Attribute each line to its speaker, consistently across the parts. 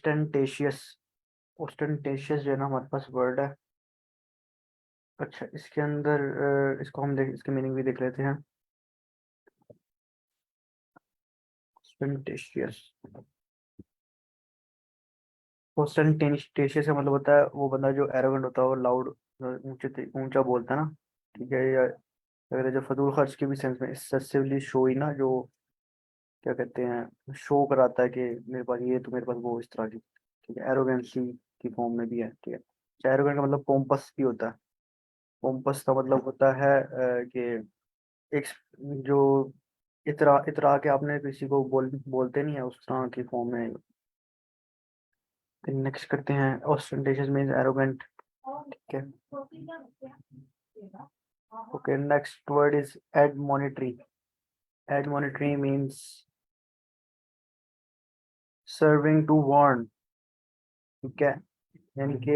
Speaker 1: ओस्टेंटेशियस। ओस्टेंटेशियस जो है ना हमारे पास वर्ड है। अच्छा, इसके अंदर इसको हम देख, इसकी मीनिंग भी देख लेते हैं। ओस्टेंटेशियस, ओस्टेंटेशियस का मतलब होता है वो बंदा जो एरोगेंट होता है, वो लाउड, ऊंचा बोलता है ना। ठीक है, या अगर जो फजूल खर्च के भी सेंस में, एक्सेसिवली शो ही ना, जो क्या कहते हैं, शो कराता है कि मेरे पास ये, तो मेरे पास वो, इस तरह की। ठीक है, एरोगेंसी की फॉर्म में भी है। ठीक है, एरोगेंट का मतलब पोम्पस भी होता है। पोम्पस का मतलब होता है कि एक, जो इतरा इतरा के आपने किसी को बोलते नहीं है, उस तरह की फॉर्म में। नेक्स्ट करते हैं, ऑस्टेंटेशियस मींस एरोगेंट। ठीक है, okay. Next word is admonitory. Admonitory means serving to warn. ठीक है, यानी कि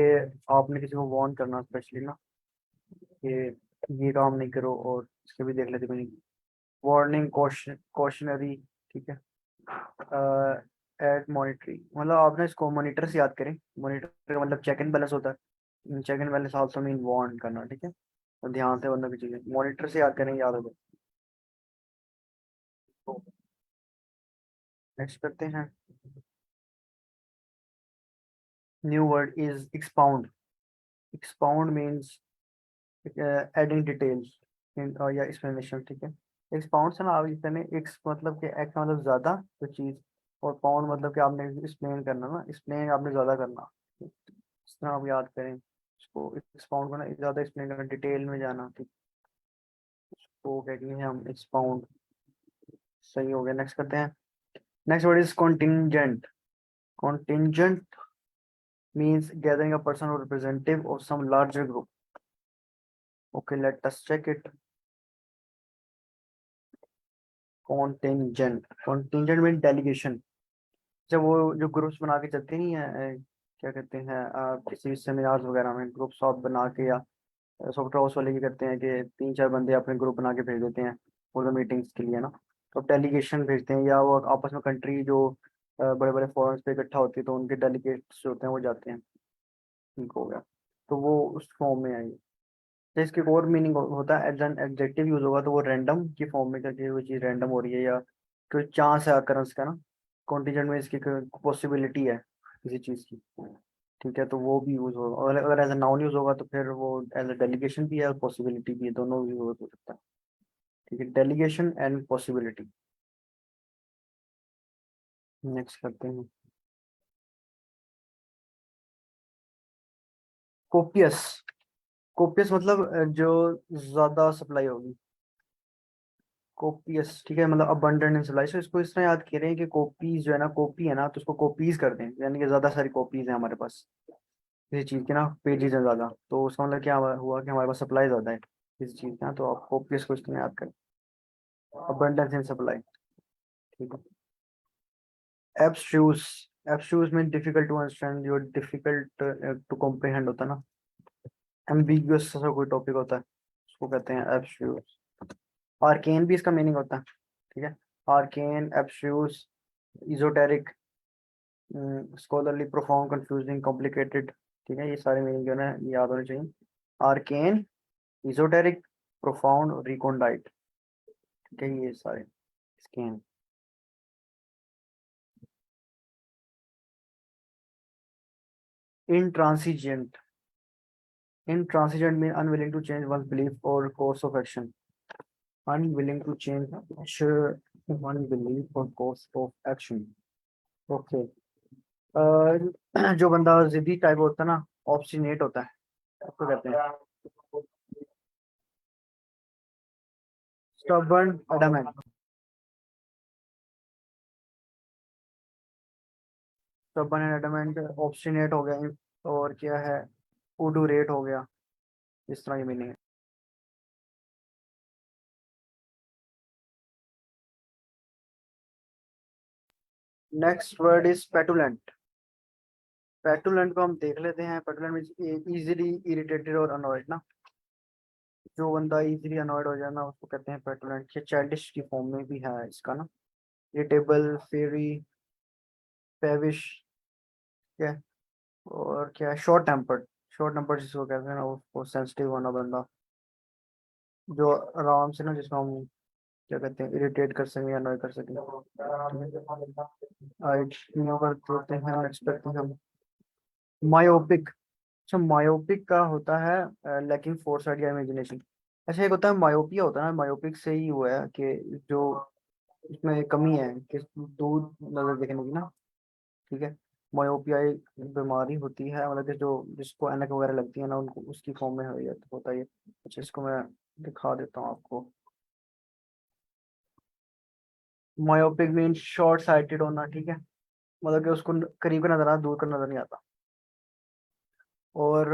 Speaker 1: आपने किसी को वार्न करना, स्पेशली ना, कि ये काम नहीं करो। और इसके भी देख लेते हैं, वार्निंग, कॉशनरी। ठीक है, एड मॉनिटरी मतलब आपने इसको मॉनिटर से याद करें। मॉनिटर का मतलब चेक एंड बैलेंस होता है। Check and balance also mean warn करना। ठीक है, तो ध्यान से बंदा की चीजें मॉनिटर से याद करें, याद होगा। नेक्स्ट करते हैं, new word is expound. Expound means adding details या एक्सप्लेनेशन। ठीक है, एक्सपाउंड से ना आप इस तरह, एक्स मतलब कि एक्स मतलब ज्यादा जो चीज, और पाउंड मतलब कि आपने एक्सप्लेन करना ना, एक्सप्लेन आपने ज्यादा करना। इस तरह आप याद करें इसको, एक्सपाउंड करना, ज्यादा एक्सप्लेन करना, डिटेल में जाना। ठीक, तो कहते हैं हम एक्सपाउंड। सही हो गया, नेक्स्ट करते हैं। Next word is contingent. Contingent means gathering a person or representative of some larger group. Okay, let us check it. Contingent, contingent mean delegation. जब वो जो ग्रुप्स बना के चलते नहीं है, क्या कहते हैं, किसी सेमिनार्स वगैरह में ग्रुप्स आप बना के, या सॉफ्टवेयर हाउस वाले ये करते हैं कि तीन चार बंदे अपने ग्रुप बना के भेज देते हैं फॉर द मीटिंग्स के लिए ना। तो डेलीगेशन भेजते हैं, या वो आपस में कंट्री जो बड़े बड़े फोरम्स पे इकट्ठा होती है, तो उनके डेलीगेट्स जो होते हैं वो जाते हैं। ठीक हो गया, तो वो उस फॉर्म में आएगी। तो इसकी और मीनिंग होता है, एज एन एडजेक्टिव यूज होगा तो वो रैंडम की फॉर्म में, करके वो चीज़ रैंडम हो रही है, या कोई चांस है अकरंस का ना। कॉन्टीजेंट में इसकी पॉसिबिलिटी है किसी चीज़ की। ठीक है, तो वो भी यूज होगा, और अगर एज ए नाउन यूज होगा तो फिर वो एज ए डेलीगेशन भी है और पॉसिबिलिटी भी है, दोनों यूज हो सकता है। ठीक है, डेलीगेशन एंड पॉसिबिलिटी। नेक्स्ट करते हैं, कोपियस। कोपियस मतलब जो ज्यादा सप्लाई होगी। कोपियस, ठीक है, मतलब अबंडेंट इन सप्लाई। सो इसको इस तरह याद करें कि कॉपीज जो है ना, कॉपी है ना, तो उसको कॉपीज कर दें, यानी कि ज्यादा सारी कॉपीज हैं हमारे पास किसी चीज के ना, पेजेस है ज्यादा, तो उसका मतलब क्या हुआ कि हमारे पास सप्लाई ज्यादा है किसी चीज का, तो आप कॉपीज को इस तरह याद करें, अबंडेंस इन सप्लाई। ठीक है, abstruse. Abstruse mean difficult to understand, जो डिफिकल्ट टू कॉम्प्रिहेंड होता है ना, एम्बिगुअस सा कोई टॉपिक होता है, उसको कहते हैं एब्स्ट्रूस। आर्केन भी इसका मीनिंग होता है। ठीक है, arcane, abstruse, esoteric, scholarly, profound, confusing, complicated. ठीक है, ये सारे मीनिंग जो है ना याद होने चाहिए। Arcane, esoteric, profound, recondite. ठीक है, ये सारे इसके हैं। Intransigent. Intransigent mean unwilling to change one belief or course of action. Unwilling to change one belief or course of action. Okay, जो बंदा जिद्दी टाइप होता है ना, ऑब्स्टिनेट होता है, उसको कहते हैं stubborn, adamant. Stubborn and adamant, obstinate हो गया, और क्या है, उडूरेट हो गया, इस तरह की मीनिंग है। Next word is petulant. Petulant को हम देख लेते हैं। Petulant mean easily irritated or annoyed ना, जो बंदा इजीली अनॉयड हो जाए ना, उसको कहते हैं पेटुलेंट। ये चाइल्डिश की फॉर्म में भी है इसका ना, इरिटेबल, फेरी, पेविश, क्या है? और क्या है? Short tempered. शॉर्ट टेम्पर्ड जिसको कहते हैं ना, वो सेंसिटिव होना बंदा, जो आराम से ना, जिसको हम क्या कहते हैं, इरिटेट कर सकें या अनॉय कर सकें। आइट कर देते हैं, नेक्स्ट करते हैं हम मायोपिक। अच्छा, मायोपिक का होता है लैकिंग फोरसाइट या इमेजिनेशन। अच्छा, एक होता है मायोपिया, होता है ना, मायोपिक से ही हुआ है कि जो इसमें कमी है कि दूर नजर देखने की ना, ठीक है। मायोपिया एक बीमारी होती है, मतलब कि जो जिसको ऐनक वगैरह लगती है ना, उनको उसकी फॉर्म में होता है ये। अच्छा, इसको मैं दिखा देता हूँ आपको। मायोपिक मीन शॉर्ट साइटेड होना, ठीक है। मतलब कि उसको करीब का नजर आता, दूर का नजर नहीं आता। और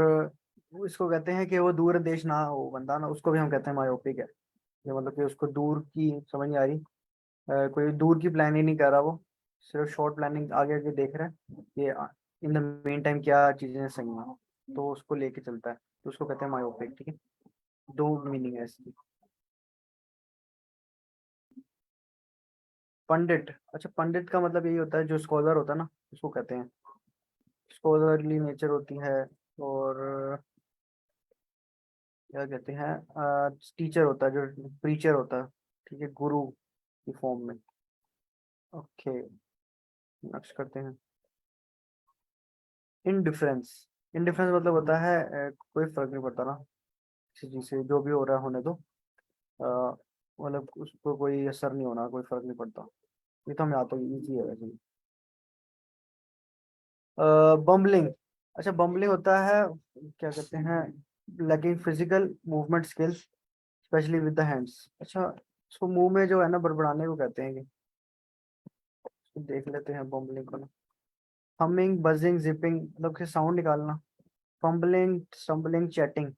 Speaker 1: वो इसको कहते हैं कि वो दूर देश ना हो बंदा ना, उसको भी हम कहते हैं मायोपिक है। ये मतलब कि उसको दूर की समझ नहीं आ रही, कोई दूर की प्लान ही नहीं कर रहा वो, सिर्फ शॉर्ट प्लानिंग आगे आगे देख रहा है कि इन द मेन टाइम क्या चीजें सही हैं, तो उसको लेके चलता है, तो उसको कहते हैं मायोपिक, ठीक है। दो मीनिंग है इसकी। पंडित। अच्छा, पंडित का मतलब यही होता है, जो स्कॉलर होता है ना, उसको कहते हैं। स्कॉलरली नेचर होती है। और क्या कहते हैं, टीचर होता है, जो प्रीचर होता है, ठीक है, गुरु की फॉर्म में। ओके, नेक्स्ट करते हैं इनडिफरेंस। इनडिफरेंस मतलब होता है कोई फर्क नहीं पड़ता ना, किसी चीज से, जो भी हो रहा है होने दो। अ, मतलब उसको कोई असर नहीं होना, कोई फर्क नहीं पड़ता। ये तो हमें आता है, इजी है वैसे। बम्बलिंग। अच्छा, बम्बलिंग होता है, क्या कहते हैं, lacking physical movement skills, specially with the hands. अच्छा, उसको मुंह में जो है ना बड़बड़ाने को कहते हैं कि, इसको देख लेते हैं बम्बलिंग को ना। हमिंग, बजिंग, जिपिंग, मतलब कि साउंड निकालना। Fumbling, stumbling, chatting.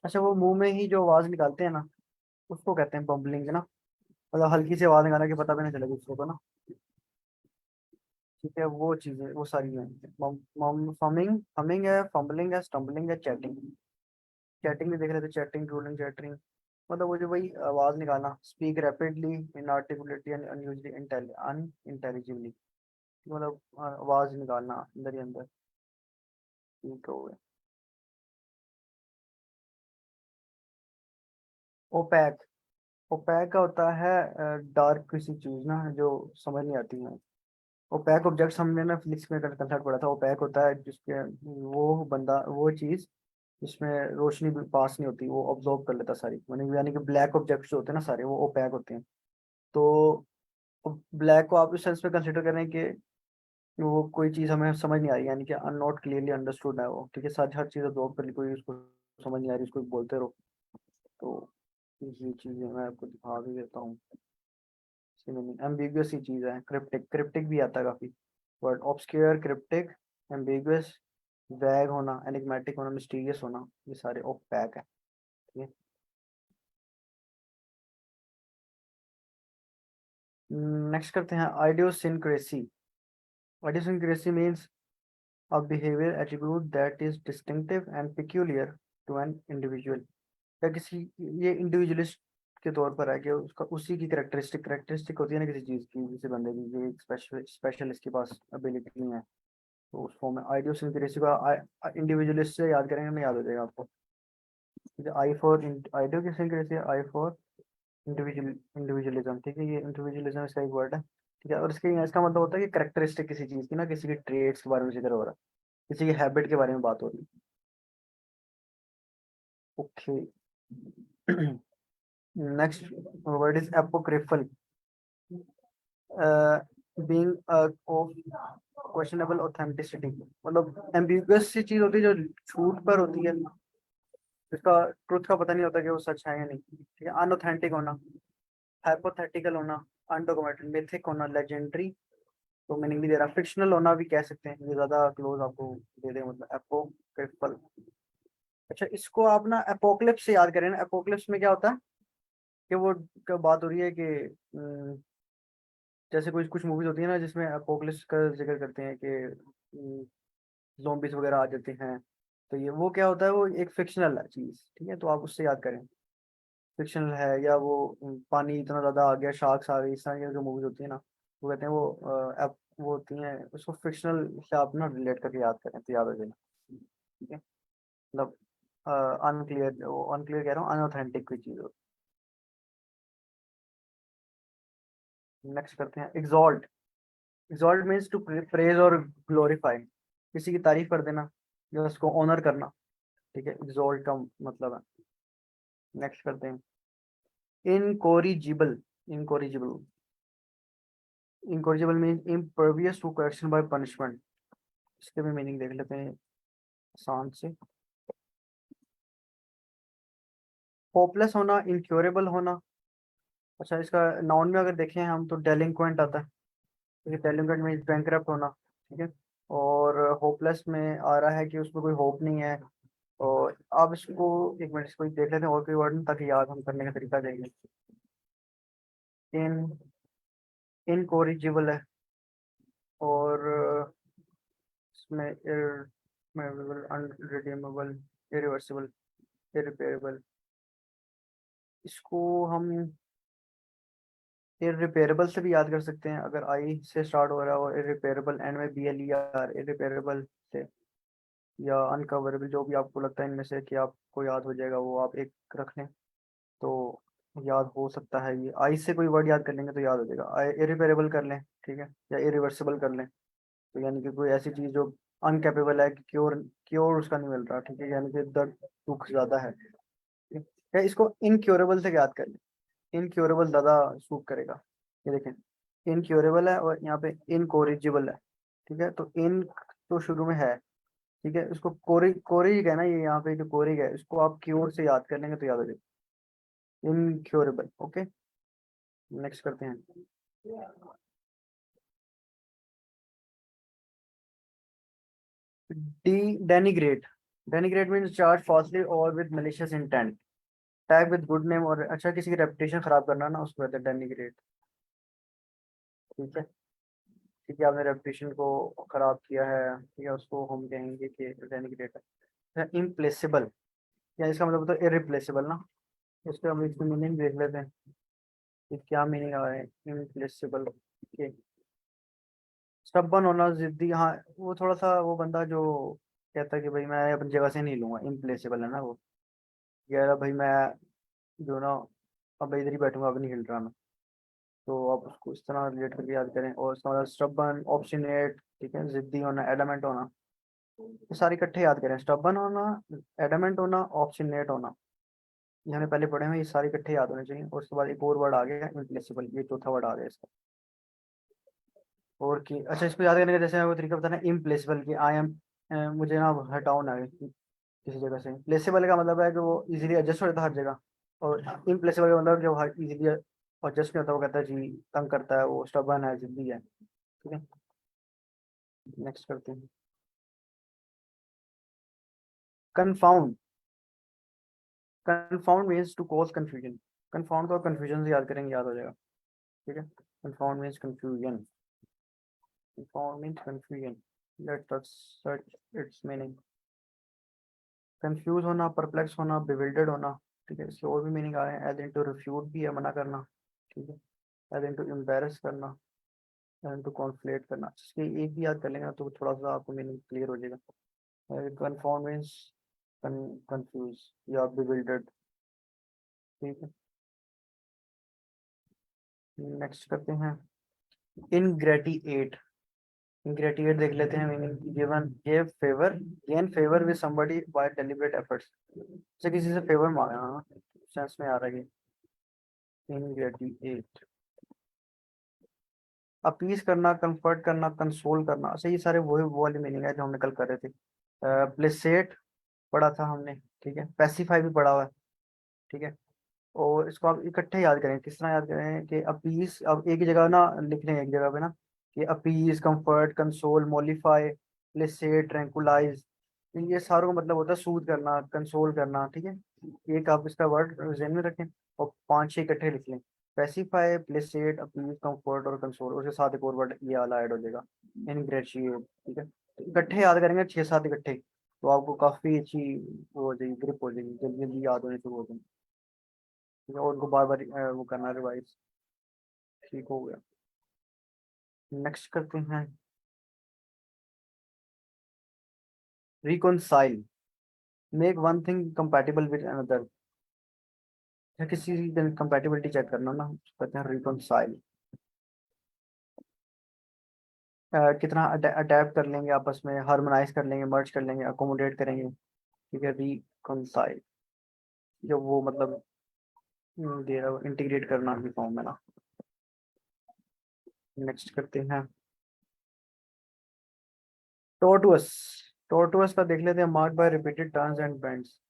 Speaker 1: अच्छा, वो मुंह में ही जो आवाज निकालते हैं ना, उसको कहते हैं बम्बलिंग, है ना। मतलब हल्की सी आवाज निकालना कि पता भी नहीं चलेगा दूसरों को ना, ठीक है। वो चीजें वो सारी हैं। फमिंग, हमिंग है, फम्बलिंग है, स्टम्बलिंग है, चैटिंग। चैटिंग भी देख रहे थे, चैटिंग, रूलिंग, चैटरिंग। मतलब वो जो वही आवाज निकालना, स्पीक रैपिडली, इनआर्टिकुलेटली, अनयूजली, अनइंटेलिजिबली, मतलब आवाज निकालना अंदर ही अंदर, ठीक हो गया। ओपैक। ओपैक का होता है डार्क किसी चीज ना, जो समझ नहीं आती है। ओपैक ऑब्जेक्ट्स हमने ना फिजिक्स में कंसेप्ट पढ़ा था। ओपैक होता है जिसके, वो बंदा, वो चीज जिसमें रोशनी भी पास नहीं होती, वो ऑब्जॉर्व कर लेता सारी, यानी कि ब्लैक ऑब्जेक्ट्स जो होते हैं ना सारे, वो ओपैक होते हैं। तो ब्लैक को आप इस सेंस में कंसिडर करें कि वो कोई चीज हमें समझ नहीं आ रही, यानी कि नॉट क्लियरली अंडरस्टूड है वो, ठीक है। सारी हर चीज ऑब्जॉर्व कर ली, कोई उसको समझ नहीं आ रही, उसको बोलते रहो। तो ये चीजें मैं आपको दिखा भी देता हूँ। एम्बिगुअस ही चीज है। क्रिप्टिक, क्रिप्टिक भी आता है काफी वर्ड, ऑब्सक्योर, क्रिप्टिक, एम्बिगुअस, वैग होना, एनिग्मेटिक होना, मिस्टीरियस होना, ये सारे ओपैक है, ठीक है। नेक्स्ट करते हैं आइडियोसिंक्रेसी। आइडियोसिंक्रेसी means a behavior attribute that is distinctive and peculiar to an individual। या किसी, ये इंडिविजुअलिस्ट के तौर पर है कि उसका उसी की करेक्टरिस्टिक करेक्टरिस्टिक होती है ना किसी चीज की, किसी बंदे की, ये स्पेशल स्पेशल इसके पास एबिलिटी नहीं है, तो उस फॉर्म में आइडियोसिंक्रेसी का इंडिविजुअलिस्ट से याद करेंगे, नहीं याद हो जाएगा आपको। I for आइडियोसिंक्रेसी, I for individualism, ठीक है। ये इंडिविजुअलिज्म इसका एक वर्ड है, ठीक है। और इसके इसका मतलब होता है कि करेक्टरिस्टिक किसी चीज की ना, किसी की ट्रेड्स के बारे में जिक्र हो रहा है, किसी की हैबिट के बारे में बात हो रही है। Okay. Next word is apocryphal, being of questionable authenticity. मतलब एम्बिगुअस सी चीज होती है, जो झूठ पर होती है, जिसका ट्रुथ का पता नहीं होता कि वो सच है या नहीं, ठीक है। अनऑथेंटिक होना, हाइपोथेटिकल होना, अनडॉक्यूमेंटेड, मिथिक होना, लेजेंडरी, तो मीनिंग भी दे रहा, फिक्शनल होना भी कह सकते हैं, ये ज्यादा क्लोज आपको दे दे, मतलब एपोक्रिफल। अच्छा, इसको आप ना एपोक्लिप्स से याद करें ना। एपोक्लिप्स में क्या होता है कि वो क्या बात हो रही है कि जैसे कुछ कुछ मूवीज होती है ना, जिसमें एपोक्लिप्स का जिक्र करते हैं कि zombies वगैरह आ जाते हैं, तो ये वो क्या होता है, वो एक फिक्शनल है चीज, ठीक है। तो आप उससे याद करें, फिक्शनल है। या वो पानी इतना ज्यादा आ गया, शार्क्स आ गई, इस तरह की जो मूवीज होती है ना, वो कहते हैं वो वो होती हैं, उसको फिक्शनल से आप ना रिलेट करके याद करें तो याद हो जाएगा। ठीक है, मतलब अनक्लियर, अनक्लियर कह रहा हूँ, अनऑथेंटिक कोई चीज़ हो। नेक्स्ट करते हैं exalt. Exalt means to praise और ग्लोरीफाई, किसी की तारीफ कर देना या उसको ऑनर करना। ठीक है, एग्जॉल्ट का मतलब है। नेक्स्ट करते हैं incorrigible. Incorrigible, incorrigible means impervious to correction by punishment. इसके भी मीनिंग देख लेते हैं आसान से। होपलेस होना, इनक्योरेबल होना। अच्छा, इसका नाउन में अगर देखें हम तो डेलिंक्वेंट आता है। ठीक है, डेलिंक्वेंट मीन्स बैंकरप्ट होना। ठीक है, और होपलेस में आ रहा है कि उसमें कोई होप नहीं है। और आप इसको एक मिनट इसको देख लेते हैं और कोई वर्ड ताकि याद हम करने का तरीका देंगे। इन इनकोरिजिबल है, और इसमें इररिमेबल, अनरिडीमेबल, इरिवर्सिबल, इरिपेरेबल। इसको हम इरिपेरेबल से भी याद कर सकते हैं, अगर आई से स्टार्ट हो रहा हो, इरिपेरेबल एंड में B L E R, irreparable से। या अनकवरेबल, जो भी आपको लगता है इनमें से कि आपको याद हो जाएगा वो आप एक रख लें तो याद हो सकता है। ये आई से कोई वर्ड याद कर लेंगे तो याद हो जाएगा। इरिपेरेबल कर लें, ठीक है, या इरिवर्सिबल कर लें, तो यानी कि कोई ऐसी चीज जो अनकेपेबल है कि क्योर क्योर उसका नहीं मिल रहा। ठीक है, यानी कि दर्द दुख ज्यादा है। ठीक है, या इसको इनक्योरेबल से याद कर लें। इनक्योरेबल ज्यादा सूट करेगा। ये देखें, इनक्योरेबल है और यहाँ पे इनकोरिजिबल है। ठीक है, तो इन तो शुरू में है। ठीक है, उसको कोरिग है ना, ये यहाँ पे जो कोरिग है इसको आप क्योर से याद कर लेंगे तो याद हो जाएगा। इनक्योरेबल। ओके, नेक्स्ट करते हैं D denigrate. Denigrate means charge falsely or with malicious intent, tag with good name, और अच्छा किसी की रेपुटेशन खराब करना ना, उसको कहते हैं डेनिग्रेट। ठीक है, ठीक है, आपने रेपुटेशन को खराब किया है, ठीक है, उसको हम कहेंगे कि डेनिग्रेट है। इम्प्लेसेबल, या इसका मतलब होता है इरिप्लेसेबल ना। इसका हम इसकी मीनिंग देख लेते हैं कि क्या मीनिंग आ रहा है इम्प्लेसेबल के। स्टबन होना, जिद्दी, हाँ। वो थोड़ा सा वो बंदा जो कहता है कि भाई मैं अपनी जगह से नहीं लूंगा, इम्प्लेसेबल है ना वो। कह रहा भाई मैं जो ना अब इधर ही बैठूंगा, अब नहीं हिल रहा मैं। तो आप उसको इस तरह रिलेट करके याद करें। और इसका मतलब स्टबन, ऑब्स्टिनेट, ठीक है, जिद्दी होना, एडमेंट होना। ये सारे इकट्ठे याद करें, स्टबन होना, एडमेंट होना, ऑब्स्टिनेट होना। ये हमने पहले पढ़े हुए, ये सारे इकट्ठे याद होने चाहिए। और उसके बाद एक और वर्ड आ गया इम्प्लेसिबल, ये चौथा वर्ड आ गया इसका। और कि अच्छा, इसको याद करने का जैसे वो तरीका बताना, इम्प्लेसिबल की आई एम, मुझे ना हटाओ ना किसी जगह से। प्लेसेबल का मतलब है कि वो इजीली एडजस्ट हो जाता है हर जगह। और इम्प्लेसेबल का मतलब जो हर इजीली एडजस्ट नहीं होता, वो कहता है जी तंग करता है, वो स्टबर्न है, जिद्दी है। ठीक है, नेक्स्ट करते हैं confound. Confound means to cause confusion. Confound को कंफ्यूजन से याद करेंगे, याद हो जाएगा। ठीक है, confound means confusion. Confound means confusion. Let's search its meaning. Confuse होना, परप्लेक्स होना, बिविल्डर्ड होना। ठीक है, इसके और भी मीनिंग आ रहे हैं। एज इन टू रिफ्यूट भी है, मना करना। ठीक है, एज इन टू एम्बेरस करना, एज इन टू कॉन्फ्लेट करना। इसके एक भी याद कर लेंगे ना तो थोड़ा सा आपको मीनिंग क्लियर हो जाएगा। कन्फाउंड मीन्स कंफ्यूज या बिविल्डर्ड। ठीक है, नेक्स्ट करते हैं इनग्रेटिएट। इनग्रेटिएट देख लेते हैं meaning. Given give favour, gain favour with somebody by deliberate efforts. से किसी से फेवर मांगना, हाँ, सेंस में आ रहा है। इनग्रेटिएट, अपीज करना, कंफर्ट करना, कंसोल करना। अच्छा, ये सारे वही वो वाली मीनिंग है जो हमने कल कर रहे थे। प्लेसेट पढ़ा था हमने। ठीक है, पैसिफाई भी पढ़ा हुआ है। ठीक है, और इसको आप इकट्ठे याद करें। किस तरह याद करें कि अपीज, अब एक ही जगह ना लिख लें, एक जगह पे ना, कि अपीज, कंफर्ट, कंसोल, मोलिफाई, प्लेसेट, ट्रैंकुलाइज। ये सारों का मतलब होता है सूद करना, कंसोल करना। ठीक है, एक आप इसका वर्ड जहन में रखें और पांच छह इकट्ठे लिख लें। पेसिफाई, प्लेसेट, अपीज, कंफर्ट और कंसोल, उसके साथ एक और वर्ड ये वाला ऐड हो जाएगा, इनग्रेशिएट। ठीक है, तो इकट्ठे याद करेंगे, छह सात इकट्ठे, तो आपको काफी अच्छी वो हो जाएगी, ग्रिप हो जाएगी, जल्दी जल्दी याद होने शुरू हो जाएगी। ठीक है, और उनको बार बार वो करना, रिवाइज। ठीक हो गया। नेक्स्ट करते हैं reconcile, make one thing compatible with another. या किसी चीज की कंपैटिबिलिटी चेक करना ना, उसको कहते हैं रिकॉन्साइल। कितना अडेप्ट कर लेंगे आपस में, हार्मोनाइज कर लेंगे, मर्ज कर लेंगे, अकोमोडेट करेंगे। ठीक है, रिकॉन्साइल जब वो मतलब दे रहा हो इंटीग्रेट करना भी फॉर्म में ना। नेक्स्ट करते हैं टोर्टुअस। टोर्टुअस का देख लेते हैं, mark by repeated turns and bends.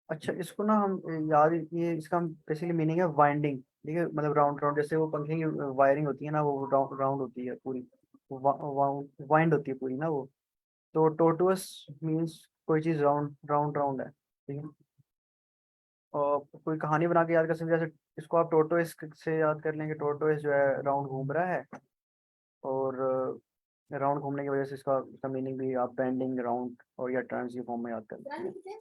Speaker 1: अच्छा, इसको ना हम याद, ये इसका बेसिकली मीनिंग है वाइंडिंग। ठीक है, मतलब राउंड राउंड, जैसे वो पंखे की वायरिंग होती है ना, वो राउंड राउंड होती है पूरी, वाइंड होती है पूरी ना वो। तो टोर्टुअस मीन्स कोई चीज राउंड राउंड राउंड है। ठीक है, और कोई कहानी बना के याद कर सकते हैं, जैसे इसको आप टोर्टोइस से याद कर लेंगे। टोर्टोइस जो है राउंड घूम रहा है, और राउंड घूमने की वजह से इसका मीनिंग भी आप बेंडिंग, राउंड और या टर्न्स की फॉर्म में याद कर लेंगे।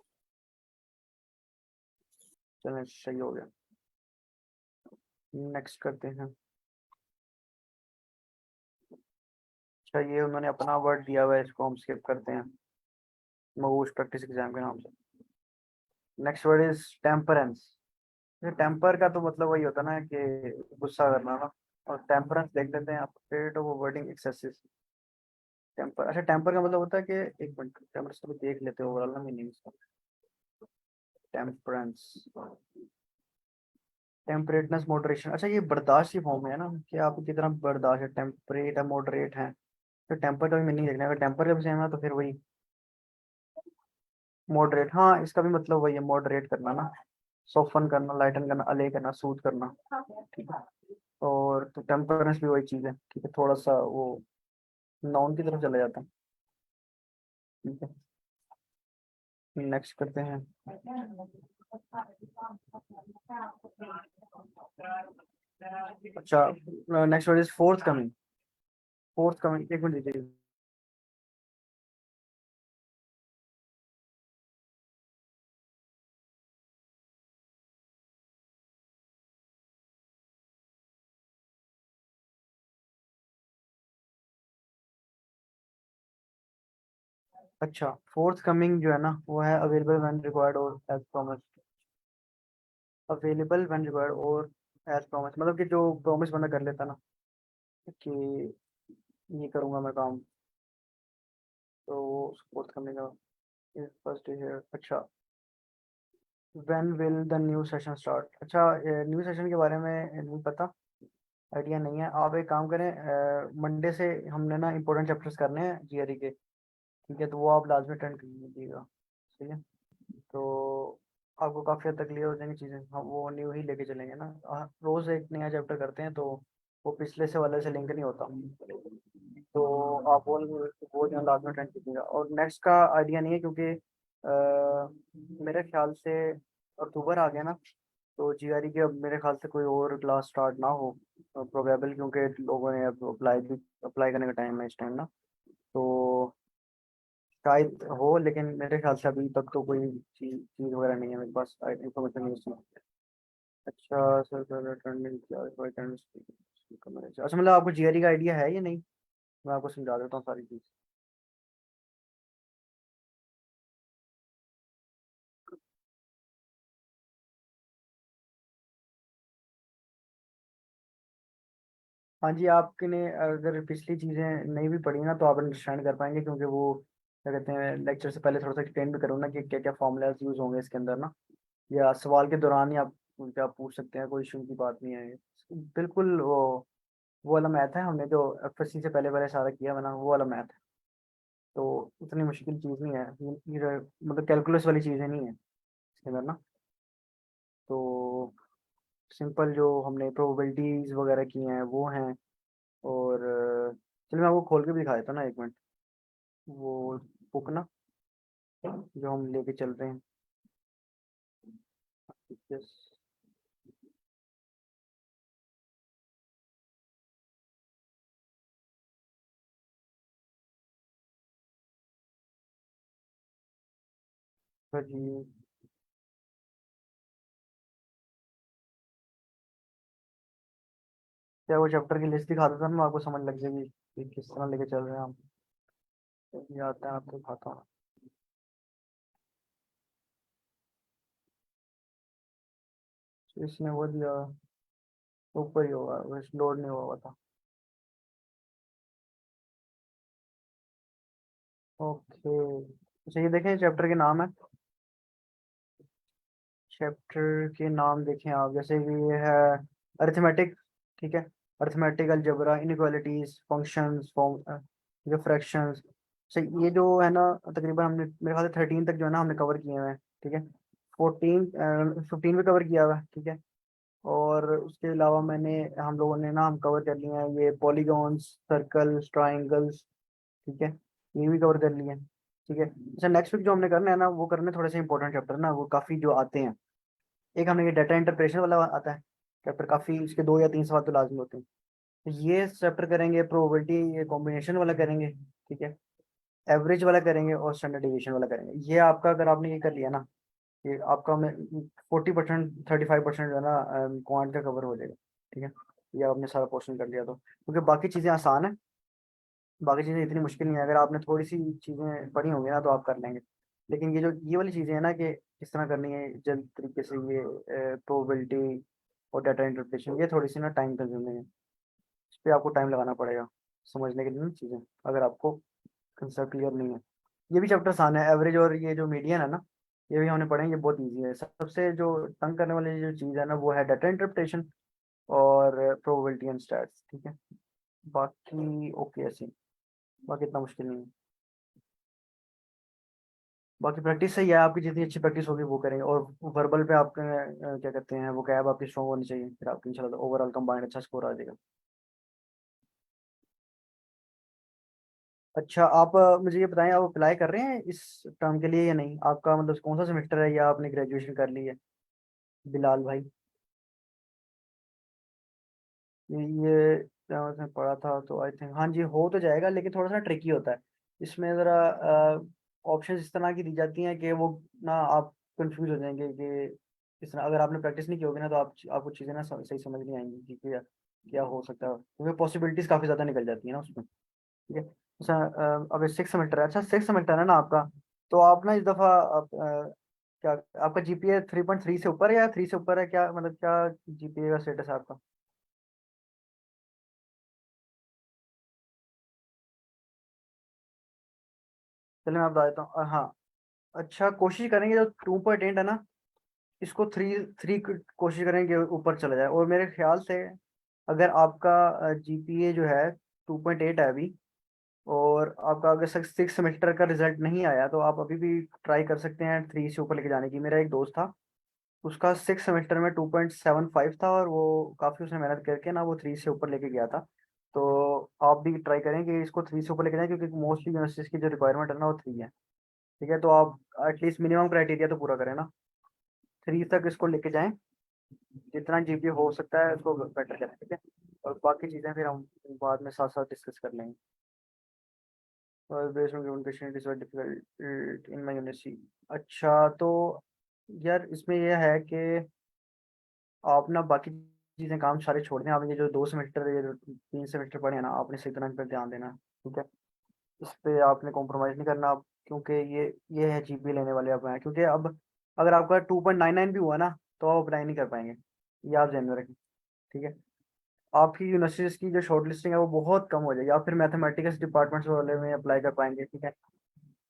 Speaker 1: चलें, सही हो गया। नेक्स्ट करते हैं। अच्छा, ये उन्होंने अपना वर्ड दिया हुआ है, इसको हम स्किप करते हैं, मगूश प्रैक्टिस एग्जाम के नाम से। Next word is temperance. Temper का तो मतलब वही होता है ना कि गुस्सा करना ना, और टेम्परेंस देख लेते हैं, आप ऑफ वर्डिंग एक्सेसिव। टेम्पर, अच्छा टेम्पर का मतलब होता है कि, एक मिनट, टेम्पर तो देख लेते हो ओवरऑल ना मीनिंग इसका। Temperance, temperateness, moderation. अच्छा, ये बर्दाश्त की फॉर्म में है ना, कि आप कितना बर्दाश्त है, टेम्परेट है, मॉडरेट है। तो टेम्पर का भी मीनिंग देखना है, अगर टेम्पर का भी सेम है तो फिर वही मॉडरेट। हाँ, इसका भी मतलब वही है, मॉडरेट करना ना, सॉफ्टन करना, लाइटन करना, अले करना, सूद करना। ठीक है, और तो टेम्परेंस भी वही चीज़ है। ठीक है, थोड़ा सा वो नाउन की तरफ चला जाता है। ठीक है, नेक्स्ट करते हैं। अच्छा, next word is forthcoming. Forthcoming, एक मिनट दीजिए। अच्छा, फोर्थ कमिंग जो है ना, वो है अवेलेबल व्हेन रिक्वायर्ड और as promise. Available when required और एज प्रॉमिस, मतलब कि जो प्रॉमिस बंदा कर लेता ना, कि ये करूंगा मैं काम, तो फोर्थ कमिंग फर्स्ट है। अच्छा, when will the new session start. अच्छा, न्यू सेशन के बारे में नहीं पता, आइडिया नहीं है। आप एक काम करें, मंडे से हमने ना इंपॉर्टेंट चैप्टर्स करने हैं जीआरई के। ठीक है, तो वो आप लाजमी अटेंड कीजिएगा। ठीक है, तो आपको काफ़ी हद तक क्लियर हो जाएंगी चीज़ें, हम वो न्यू ही लेके चलेंगे ना। रोज़ एक नया चैप्टर करते हैं, तो वो पिछले से वाले से लिंक नहीं होता। तो आप वो जो लाजमी अटेंड कीजिएगा। और नेक्स्ट का आइडिया नहीं है, क्योंकि मेरे ख्याल से अक्टूबर आ गया ना, तो जीआरई की अब मेरे ख्याल से कोई और क्लास स्टार्ट ना हो प्रोबेबल, क्योंकि लोगों ने अब अप्लाई करने का टाइम है इस टाइम ना। तो शायद हो, लेकिन मेरे ख्याल से अभी तक तो कोई चीज़ वगैरह नहीं है मेरे पास, इन्फॉर्मेशन नहीं है उसमें। अच्छा सर, अटेंडेंस क्या है? अच्छा, मतलब आपको जीआरई का आइडिया है या नहीं? मैं आपको समझा देता हूँ सारी चीज़। हाँ जी, आपने ने अगर पिछली चीज़ें नहीं भी पढ़ी ना, तो आप अंडरस्टैंड कर पाएंगे, क्योंकि वो क्या कहते हैं, लेक्चर से पहले थोड़ा सा एक्सप्लेन भी करूँ ना कि क्या क्या फॉर्मूलाज यूज़ होंगे इसके अंदर ना, या सवाल के दौरान ही आप उनसे आप पूछ सकते हैं, कोई इशू की बात नहीं है। बिल्कुल वो वाला मैथ है, हमने जो एफएससी से पहले पहले सारा किया मैंने, वो वाला मैथ है। तो उतनी मुश्किल चीज़ नहीं है ये मतलब कैलकुलस वाली चीज़ें नहीं है इसके अंदर ना। तो सिंपल जो हमने प्रोबेबिलिटीज वगैरह की हैं वो हैं। और चलिए मैं आपको खोल के भी दिखा देता हूँ ना, एक मिनट, वो बुक ना जो हम लेके चल रहे हैं। यस जी। क्या वो चैप्टर की लिस्ट दिखा देता ना, आपको समझ लग जाएगी कि किस तरह लेके चल रहे हैं हम। ये आता है आपको दिखाता हूँ। तो इसने वो दिया, ऊपर ही होगा, बस लोड नहीं हुआ था। ओके, अच्छा ये देखें चैप्टर के नाम है, चैप्टर के नाम देखें आप, जैसे कि ये है अरिथमेटिक, ठीक है, arithmetic algebra, inequalities, functions, form, जो फ्रैक्शंस। अच्छा ये जो है ना, तकरीबन हमने मेरे ख्याल से 13 तक जो है ना हमने कवर किए हुए हैं, ठीक है। 14 15 भी कवर किया हुआ है, ठीक है। और उसके अलावा मैंने हम लोगों ने ना हम कवर कर लिए हैं ये पॉलीगॉन्स, सर्कल्स, ट्राइंगल्स, ठीक है, ये भी कवर कर लिए हैं, ठीक है। अच्छा नेक्स्ट वीक जो हमने करना है ना, वो करने थोड़े से इंपॉर्टेंट चैप्टर ना, वो काफ़ी जो आते हैं। एक हमने ये डाटा इंटरप्रेशन वाला आता है चैप्टर, काफ़ी इसके 2 या 3 सवाल तो लाजमी होते हैं। तो ये चैप्टर करेंगे, प्रोबेबिलिटी ये कॉम्बिनेशन वाला करेंगे, ठीक है, एवरेज वाला करेंगे और स्टैंडर्ड डिवीजन वाला करेंगे। ये आपका अगर आपने ये कर लिया ना, ये आपका में 40%, 35% जो है ना क्वांट का कवर हो जाएगा, ठीक है। ये आपने सारा पोर्शन कर लिया तो, क्योंकि बाकी चीज़ें आसान है, बाकी चीज़ें इतनी मुश्किल नहीं है, अगर आपने थोड़ी सी चीज़ें पढ़ी होंगी ना तो आप कर लेंगे। लेकिन ये जो ये वाली चीज़ें हैं ना कि किस तरह करनी है जल्द तरीके से, ये प्रोबेबिलिटी और डाटा इंटरप्रिटेशन, ये थोड़ी सी ना टाइम कंज्यूमिंग है, इस पर आपको टाइम लगाना पड़ेगा समझने के लिए ना चीज़ें, अगर आपको कंसेप्ट क्लियर नहीं है। ये भी चैप्टर आसान है, एवरेज और ये जो मीडियन है ना, ये भी हमने पढ़े हैं, ये बहुत ईजी है। सबसे जो तंग करने वाली जो चीज़ है ना वो है डाटा इंटरप्रिटेशन और प्रोबेबिलिटी एंड स्टैट्स, ठीक है। बाकी ओके ऐसे, बाकी इतना मुश्किल नहीं है। बाकी प्रैक्टिस सही है आपकी, जितनी अच्छी प्रैक्टिस होगी वो करेंगे, और वर्बल पे आपके क्या कहते हैं वो कैब आपकी स्ट्रॉन्ग होनी चाहिए, फिर आपकी इंशाल्लाह ओवरऑल कंबाइंड अच्छा स्कोर आ जाएगा। अच्छा आप मुझे ये बताएं, आप अप्लाई कर रहे हैं इस टर्म के लिए या नहीं? आपका मतलब कौन सा सेमेस्टर है, या आपने ग्रेजुएशन कर ली है बिलाल भाई? ये क्या उसने पढ़ा था तो आई थिंक हाँ जी हो तो जाएगा, लेकिन थोड़ा सा ट्रिकी होता है इसमें, ज़रा ऑप्शंस इस तरह की दी जाती हैं कि वो ना आप कंफ्यूज हो जाएंगे कि इस तरह, अगर आपने प्रैक्टिस नहीं की होगी ना तो आप आपको चीज़ें ना सही समझ नहीं आएंगी कि क्या क्या हो सकता है, क्योंकि पॉसिबिलिटीज़ काफ़ी ज़्यादा निकल जाती है ना उसमें, ठीक है। अच्छा अब 6 सेमेस्टर है, अच्छा 6 सेमेस्टर है ना आपका, तो आप ना इस दफ़ा आप क्या आपका जीपीए 3.3 से ऊपर है या 3 से ऊपर है, क्या मतलब क्या जीपीए का स्टेटस है आपका? चलिए मैं बता देता हूँ, हाँ। अच्छा कोशिश करेंगे जो 2.8 है ना, इसको थ्री थ्री कोशिश करेंगे ऊपर चला जाए, और मेरे ख्याल से अगर आपका जीपीए जो है 2.8 है अभी, और आपका अगर 6 सेमेस्टर का रिजल्ट नहीं आया तो आप अभी भी ट्राई कर सकते हैं 3 से ऊपर लेके जाने की। मेरा एक दोस्त था, उसका 6 सेमेस्टर में 2.75 था, और वो काफ़ी उसने मेहनत करके ना वो 3 से ऊपर लेके गया था। तो आप भी ट्राई करें कि इसको 3 से ऊपर लेके जाएं, क्योंकि मोस्टली यूनिवर्सिटीज़ की जो रिक्वायरमेंट है ना वो 3 है, ठीक है। तो आप एटलीस्ट मिनिमम क्राइटेरिया तो पूरा करें ना, 3 तक इसको लेके जाएं, जितना जीपीए हो सकता है उसको बेटर करें, ठीक है। और बाकी चीज़ें फिर हम बाद में साथ साथ डिस्कस कर लेंगे। और based on given question it is very difficult in my university. अच्छा तो यार इसमें यह है कि आप ना बाकी चीज़ें काम सारे छोड़ दें, आप ये जो 2 सेमेस्टर ये जो 3 सेमेस्टर पढ़े हैं ना, आपने सही तरह इन पर ध्यान देना, ठीक है। इस पे आपने कॉम्प्रोमाइज़ नहीं करना आप, क्योंकि ये है जीपीए लेने वाले आप हैं, क्योंकि अब अगर आपका 2.99 भी हुआ ना तो आप अप्लाई नहीं कर पाएंगे, ये आप ध्यान में रखें, ठीक है। आपकी यूनिवर्सिटीज़ की जो शॉर्ट लिस्टिंग है वो बहुत कम हो जाएगी, आप फिर मैथमेटिक्स डिपार्टमेंट्स वाले में अप्लाई कर पाएंगे, ठीक है।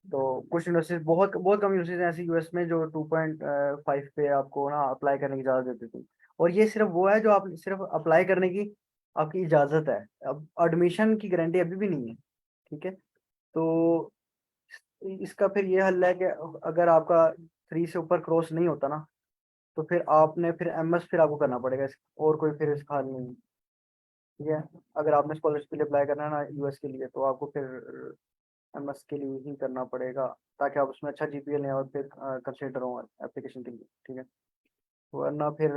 Speaker 1: तो कुछ यूनिवर्सिटीज, बहुत बहुत कम यूनिवर्सिटीज ऐसी यूएस में जो 2.5 पे आपको ना अप्लाई करने की इजाज़त देती थी, और ये सिर्फ वो है जो आप सिर्फ अप्लाई करने की आपकी इजाज़त है, अब एडमिशन की गारंटी अभी भी नहीं है, ठीक है। तो इसका फिर ये हल है कि अगर आपका 3 से ऊपर क्रॉस नहीं होता ना, तो फिर आपने फिर एमएस फिर आपको करना पड़ेगा, और कोई फिर इसका हल नहीं है, ठीक है। अगर आपने स्कॉलरशिप के लिए अप्लाई करना है ना यूएस के लिए, तो आपको फिर एमएस के लिए ही करना पड़ेगा, ताकि आप उसमें अच्छा जीपीए लें और फिर कंसिडर हो एप्लीकेशन के लिए, ठीक है। वरना फिर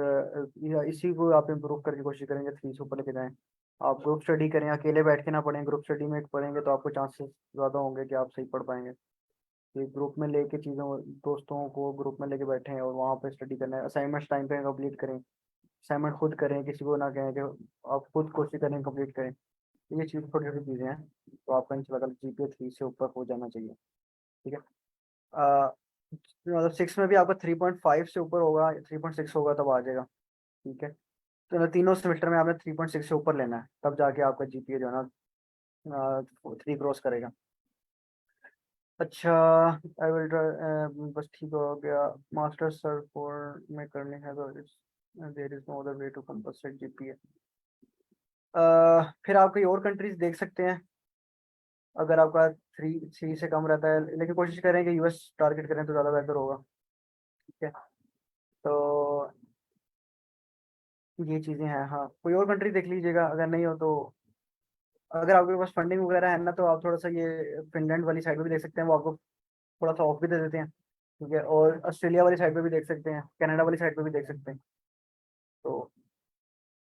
Speaker 1: इसी को आप इम्प्रूव करके कोशिश करेंगे 3 से ऊपर लेके जाएं। आप ग्रुप स्टडी करें, अकेले बैठ के ना पढ़ें, ग्रुप स्टडी में पढ़ेंगे तो आपको चांसेस ज़्यादा होंगे कि आप सही पढ़ पाएंगे। कि ग्रुप में लेके चीज़ों दोस्तों को ग्रुप में लेके बैठें और वहाँ पे स्टडी करना है, असाइनमेंट्स टाइम पे कंप्लीट करें, असाइनमेंट खुद करें, किसी को ना कहें कि आप खुद कोशिश करें कंप्लीट करें। तो ये चीज़ छोटी छोटी चीज़ें हैं, तो आपका इंशाल्लाह जीपीए 3 से ऊपर हो जाना चाहिए। ठीक है। अ, मतलब 6 में भी आपका 3.5 से ऊपर होगा, 3.6 होगा तब आ जाएगा। ठीक है। तो तीनों सेमेस्टर में आपने 3.6 से ऊपर लेना है, तब जाके आपका जीपीए जो है ना 3 क्रॉस करेगा। अच्छा, आई विल ट्राई, बस ठीक हो गया। मास्टर सर फॉर में करने है तो there is no other way to compensate GPA. फिर आप कोई और कंट्रीज देख सकते हैं अगर आपका 3 से कम रहता है, लेकिन कोशिश करें कि यूएस टारगेट करें तो ज़्यादा बेहतर होगा। ठीक है। तो ये चीज़ें हैं। हाँ, कोई और कंट्री देख लीजिएगा, अगर नहीं हो तो अगर आपके पास फंडिंग वगैरह है ना, तो आप थोड़ा सा ये फिनलैंड वाली साइड पे भी देख सकते हैं, वो आपको थोड़ा सा ऑफ भी दे देते हैं। ठीक है। और ऑस्ट्रेलिया वाली साइड पे भी देख सकते हैं, कनाडा वाली साइड पे भी देख सकते हैं। तो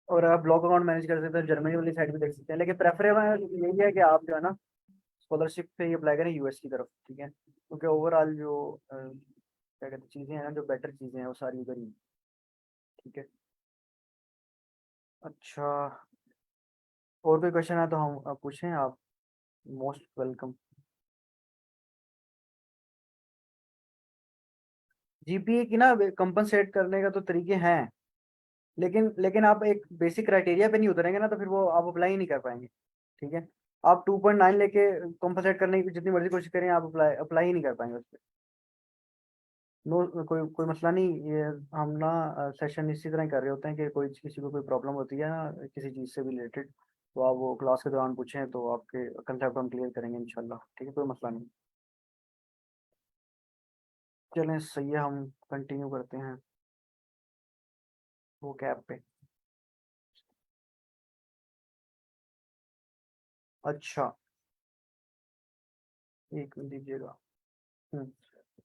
Speaker 1: और आप ब्लॉक अकाउंट मैनेज कर सकते हैं, जर्मनी वाली साइड भी देख सकते हैं, लेकिन प्रेफरेबल यही है कि आप जो है ना स्कॉलरशिप पे ही अप्लाई करें यूएस की तरफ। ठीक है, क्योंकि ओवरऑल जो क्या कहते हैं चीज़ें हैं ना, जो बेटर चीज़ें हैं वो सारी उधर ही हैं। ठीक है। अच्छा, और कोई क्वेश्चन है तो हम पूछें, आप मोस्ट वेलकम। जीपीए की ना कंपनसेट करने का तो तरीके हैं, लेकिन आप एक बेसिक क्राइटेरिया पे नहीं उतरेंगे ना, तो फिर वो आप अप्लाई ही नहीं कर पाएंगे। ठीक है। आप 2.9 लेके कंपनसेट करने की जितनी मर्जी कोशिश करें, आप अप्लाई अप्लाई ही नहीं कर पाएंगे उस पर। नो, कोई कोई मसला नहीं। ये हम ना सेशन इसी तरह ही कर रहे होते हैं कि कोई किसी को कोई प्रॉब्लम होती है ना किसी चीज़ से भी रिलेटेड, तो आप वो क्लास के दौरान पूछें तो आपके कंसेप्ट हम क्लियर करेंगे इंशाल्लाह। ठीक है, कोई मसला नहीं। चलें, सही है, हम कंटिन्यू करते हैं वो कैब पे। अच्छा, एक मिनट दीजिएगा।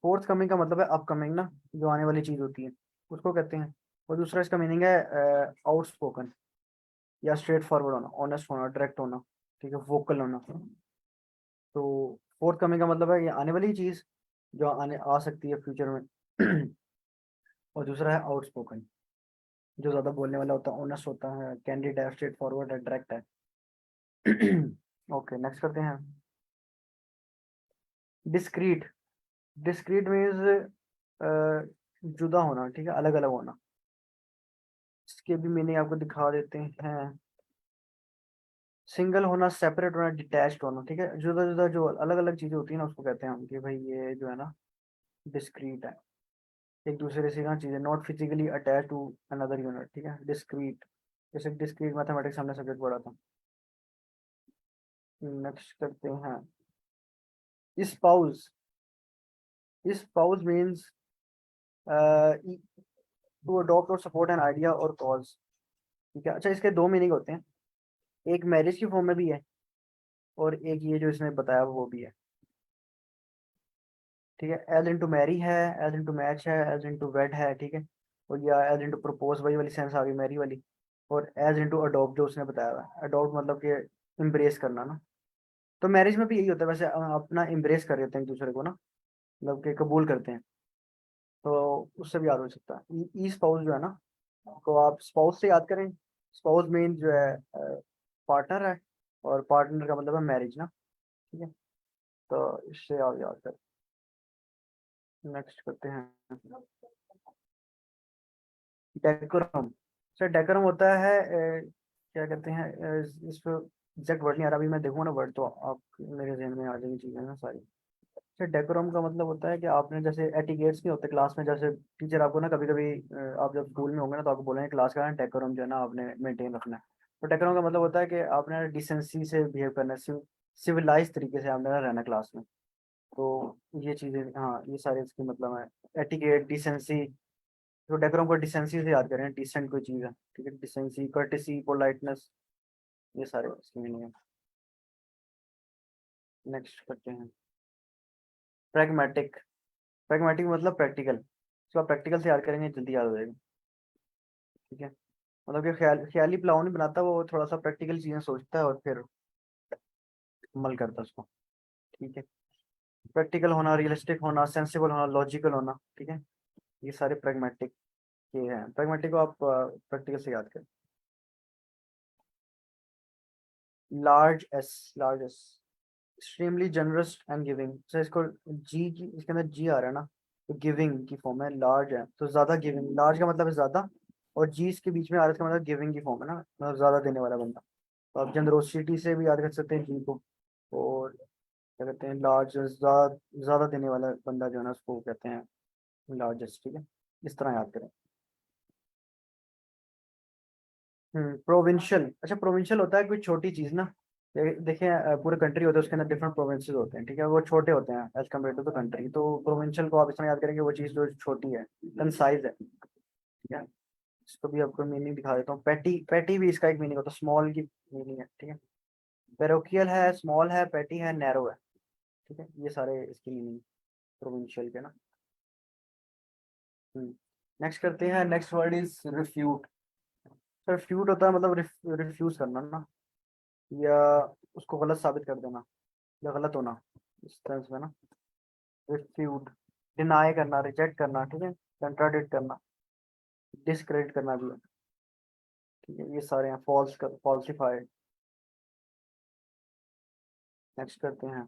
Speaker 1: फोर्थ कमिंग का मतलब है अपकमिंग ना, जो आने वाली चीज़ होती है उसको कहते हैं। और दूसरा इसका मीनिंग है आउटस्पोकन, या स्ट्रेट फॉरवर्ड होना, ऑनेस्ट होना, डायरेक्ट होना। ठीक है, वोकल होना। तो फोर्थ कमिंग का मतलब है ये आने वाली चीज़ जो आने आ सकती है फ्यूचर में। और दूसरा है आउटस्पोकन, जो ज़्यादा बोलने वाला होता है, ऑनेस्ट होता है, कैंडिड है, स्ट्रेट फॉरवर्ड है, डायरेक्ट है। ओके, नेक्स्ट करते हैं। डिस्क्रीट। डिस्क्रीट मीन्स जुदा होना। ठीक है, अलग अलग होना। इसके भी मीनिंग आपको दिखा देते हैं। सिंगल होना, सेपरेट होना, डिटैच्ड होना। ठीक है, जुदा जुदा जो अलग अलग चीजें होती है ना, उसको कहते हैं हम कि भाई ये जो है ना डिस्क्रीट है, एक दूसरे से ना चीजें not physically attach to another unit. ठीक है, डिस्क्रीट। जैसे डिस्क्रीट मैथमेटिक्स हमने सब्जेक्ट पढ़ा था। नेक्स्ट करते हैं spouse. Spouse means to adopt और सपोर्ट एन आइडिया और कॉज। ठीक है। अच्छा, इसके दो मीनिंग होते हैं, एक मैरिज की फॉर्म में भी है और एक ये जो इसने बताया वो भी है। ठीक है, एज इन टू मैरी है, एज इन टू मैच है, एज इन टू वेड है। ठीक है। और या एज इन टू प्रपोज, वही वाली सेंस आ गई मैरी वाली। और एज इन टू अडॉप्ट जो उसने बताया हुआ है, अडॉप्ट मतलब कि इम्ब्रेस करना ना। तो मैरिज में भी यही होता है वैसे, अपना इम्ब्रेस कर देते हैं एक दूसरे को ना, मतलब कि कबूल करते हैं। तो उससे भी याद हो सकता है ई स्पाउस जो है ना, तो आप स्पाउस से याद करें। स्पाउस मीन जो है पार्टनर है, और पार्टनर का मतलब है मैरिज ना। ठीक है, तो इससे आप याद करें। नेक्स्ट करते हैं डेकोरम। सर डेकोरम होता है क्या कहते हैं इसको एग्जैक्ट वर्ड नहीं आ रहा, अभी मैं देखूंगा ना वर्ड तो आप मेरे जहन में आ जाएंगी चीज़ें ना सारी। सर डेकोरम का मतलब होता है कि आपने जैसे एटिकेट्स नहीं होते क्लास में, जैसे टीचर आपको ना कभी कभी आप जब स्कूल में होंगे ना तो आपको बोलेंगे क्लास का डेकोरम जो है ना आपने मेंटेन रखना है। तो डेकोरम का मतलब होता है कि आपने डिसेंसी से बिहेव करना है, सिविलाइज तरीके से आपने रहना क्लास में। तो ये चीज़ें, हाँ, ये सारे इसकी मतलब है एटिकेट, डिसेंसी। तो डेकोरम को डिसेंसी से याद करें, डिसेंट कोई चीज़ है। ठीक है, डिसेंसी, कर्टेसी, पोलाइटनेस, ये सारे इसकी मीनिंग है। नेक्स्ट करते हैं प्रैग्मेटिक। प्रैग्मेटिक मतलब प्रैक्टिकल, इसको आप प्रैक्टिकल से याद करेंगे जल्दी याद हो जाएगा। ठीक है, मतलब कि ख्याली प्लान नहीं बनाता, वो थोड़ा सा प्रैक्टिकल चीज़ें सोचता है और फिर अमल करता है उसको। ठीक है, प्रैक्टिकल होना, रियलिस्टिक होना, सेंसिबल होना, लॉजिकल होना। ठीक है, ये सारे प्रैग्मेटिक। ये है प्रैग्मेटिक को आप प्रैक्टिकल से याद करें। Large S extremely generous and giving. तो इसको जी की, इसके अंदर जी आ रहा है ना, तो गिविंग की फॉर्म है, लार्ज है तो ज्यादा गिविंग, लार्ज का मतलब है ज्यादा, और जी इसके बीच में आ रहा है, इसका मतलब गिविंग की फॉर्म है ना, मतलब ज्यादा देने वाला बंदा। तो आप जनरोसिटी से भी याद कर सकते हैं जी को। और क्या कहते हैं, लार्ज, ज्यादा ज्यादा देने वाला बंदा जो है ना, उसको कहते हैं लार्जेस्ट। ठीक है, इस तरह याद करें। प्रोविंशियल, अच्छा प्रोविंशियल होता है कोई छोटी चीज ना। देखिए पूरे कंट्री होते हैं, उसके अंदर डिफरेंट प्रोविंसेस होते हैं, ठीक है, वो छोटे होते हैं as compare to the country. तो प्रोविंशियल को आप इस तरह याद करेंगे, वो चीज जो छोटी है, कंसाइज है, ठीक है। इसको भी आपको मीनिंग दिखा देता हूँ। पैटी, पैटी भी इसका एक मीनिंग होता है, स्मॉल की मीनिंग है, ठीक है। पेरोकियल है, स्मॉल है, पैटी है, नैरो है, ठीक है, ये सारे इसकी मीनिंग प्रोविंशियल के ना। नेक्स्ट करते हैं, next word is refute. Refute होता है मतलब रिफ्यूज करना ना, या उसको गलत साबित कर देना, या गलत होना, इस सेंस में ना। रिफ्यूट, डिनाई करना, रिजेक्ट करना, ठीक है, कंट्राडिक्ट करना, डिसक्रेडिट करना भी है, ठीक है, ये सारे हैं। फॉल्स कर, फॉल्सिफाइड। नेक्स्ट करते हैं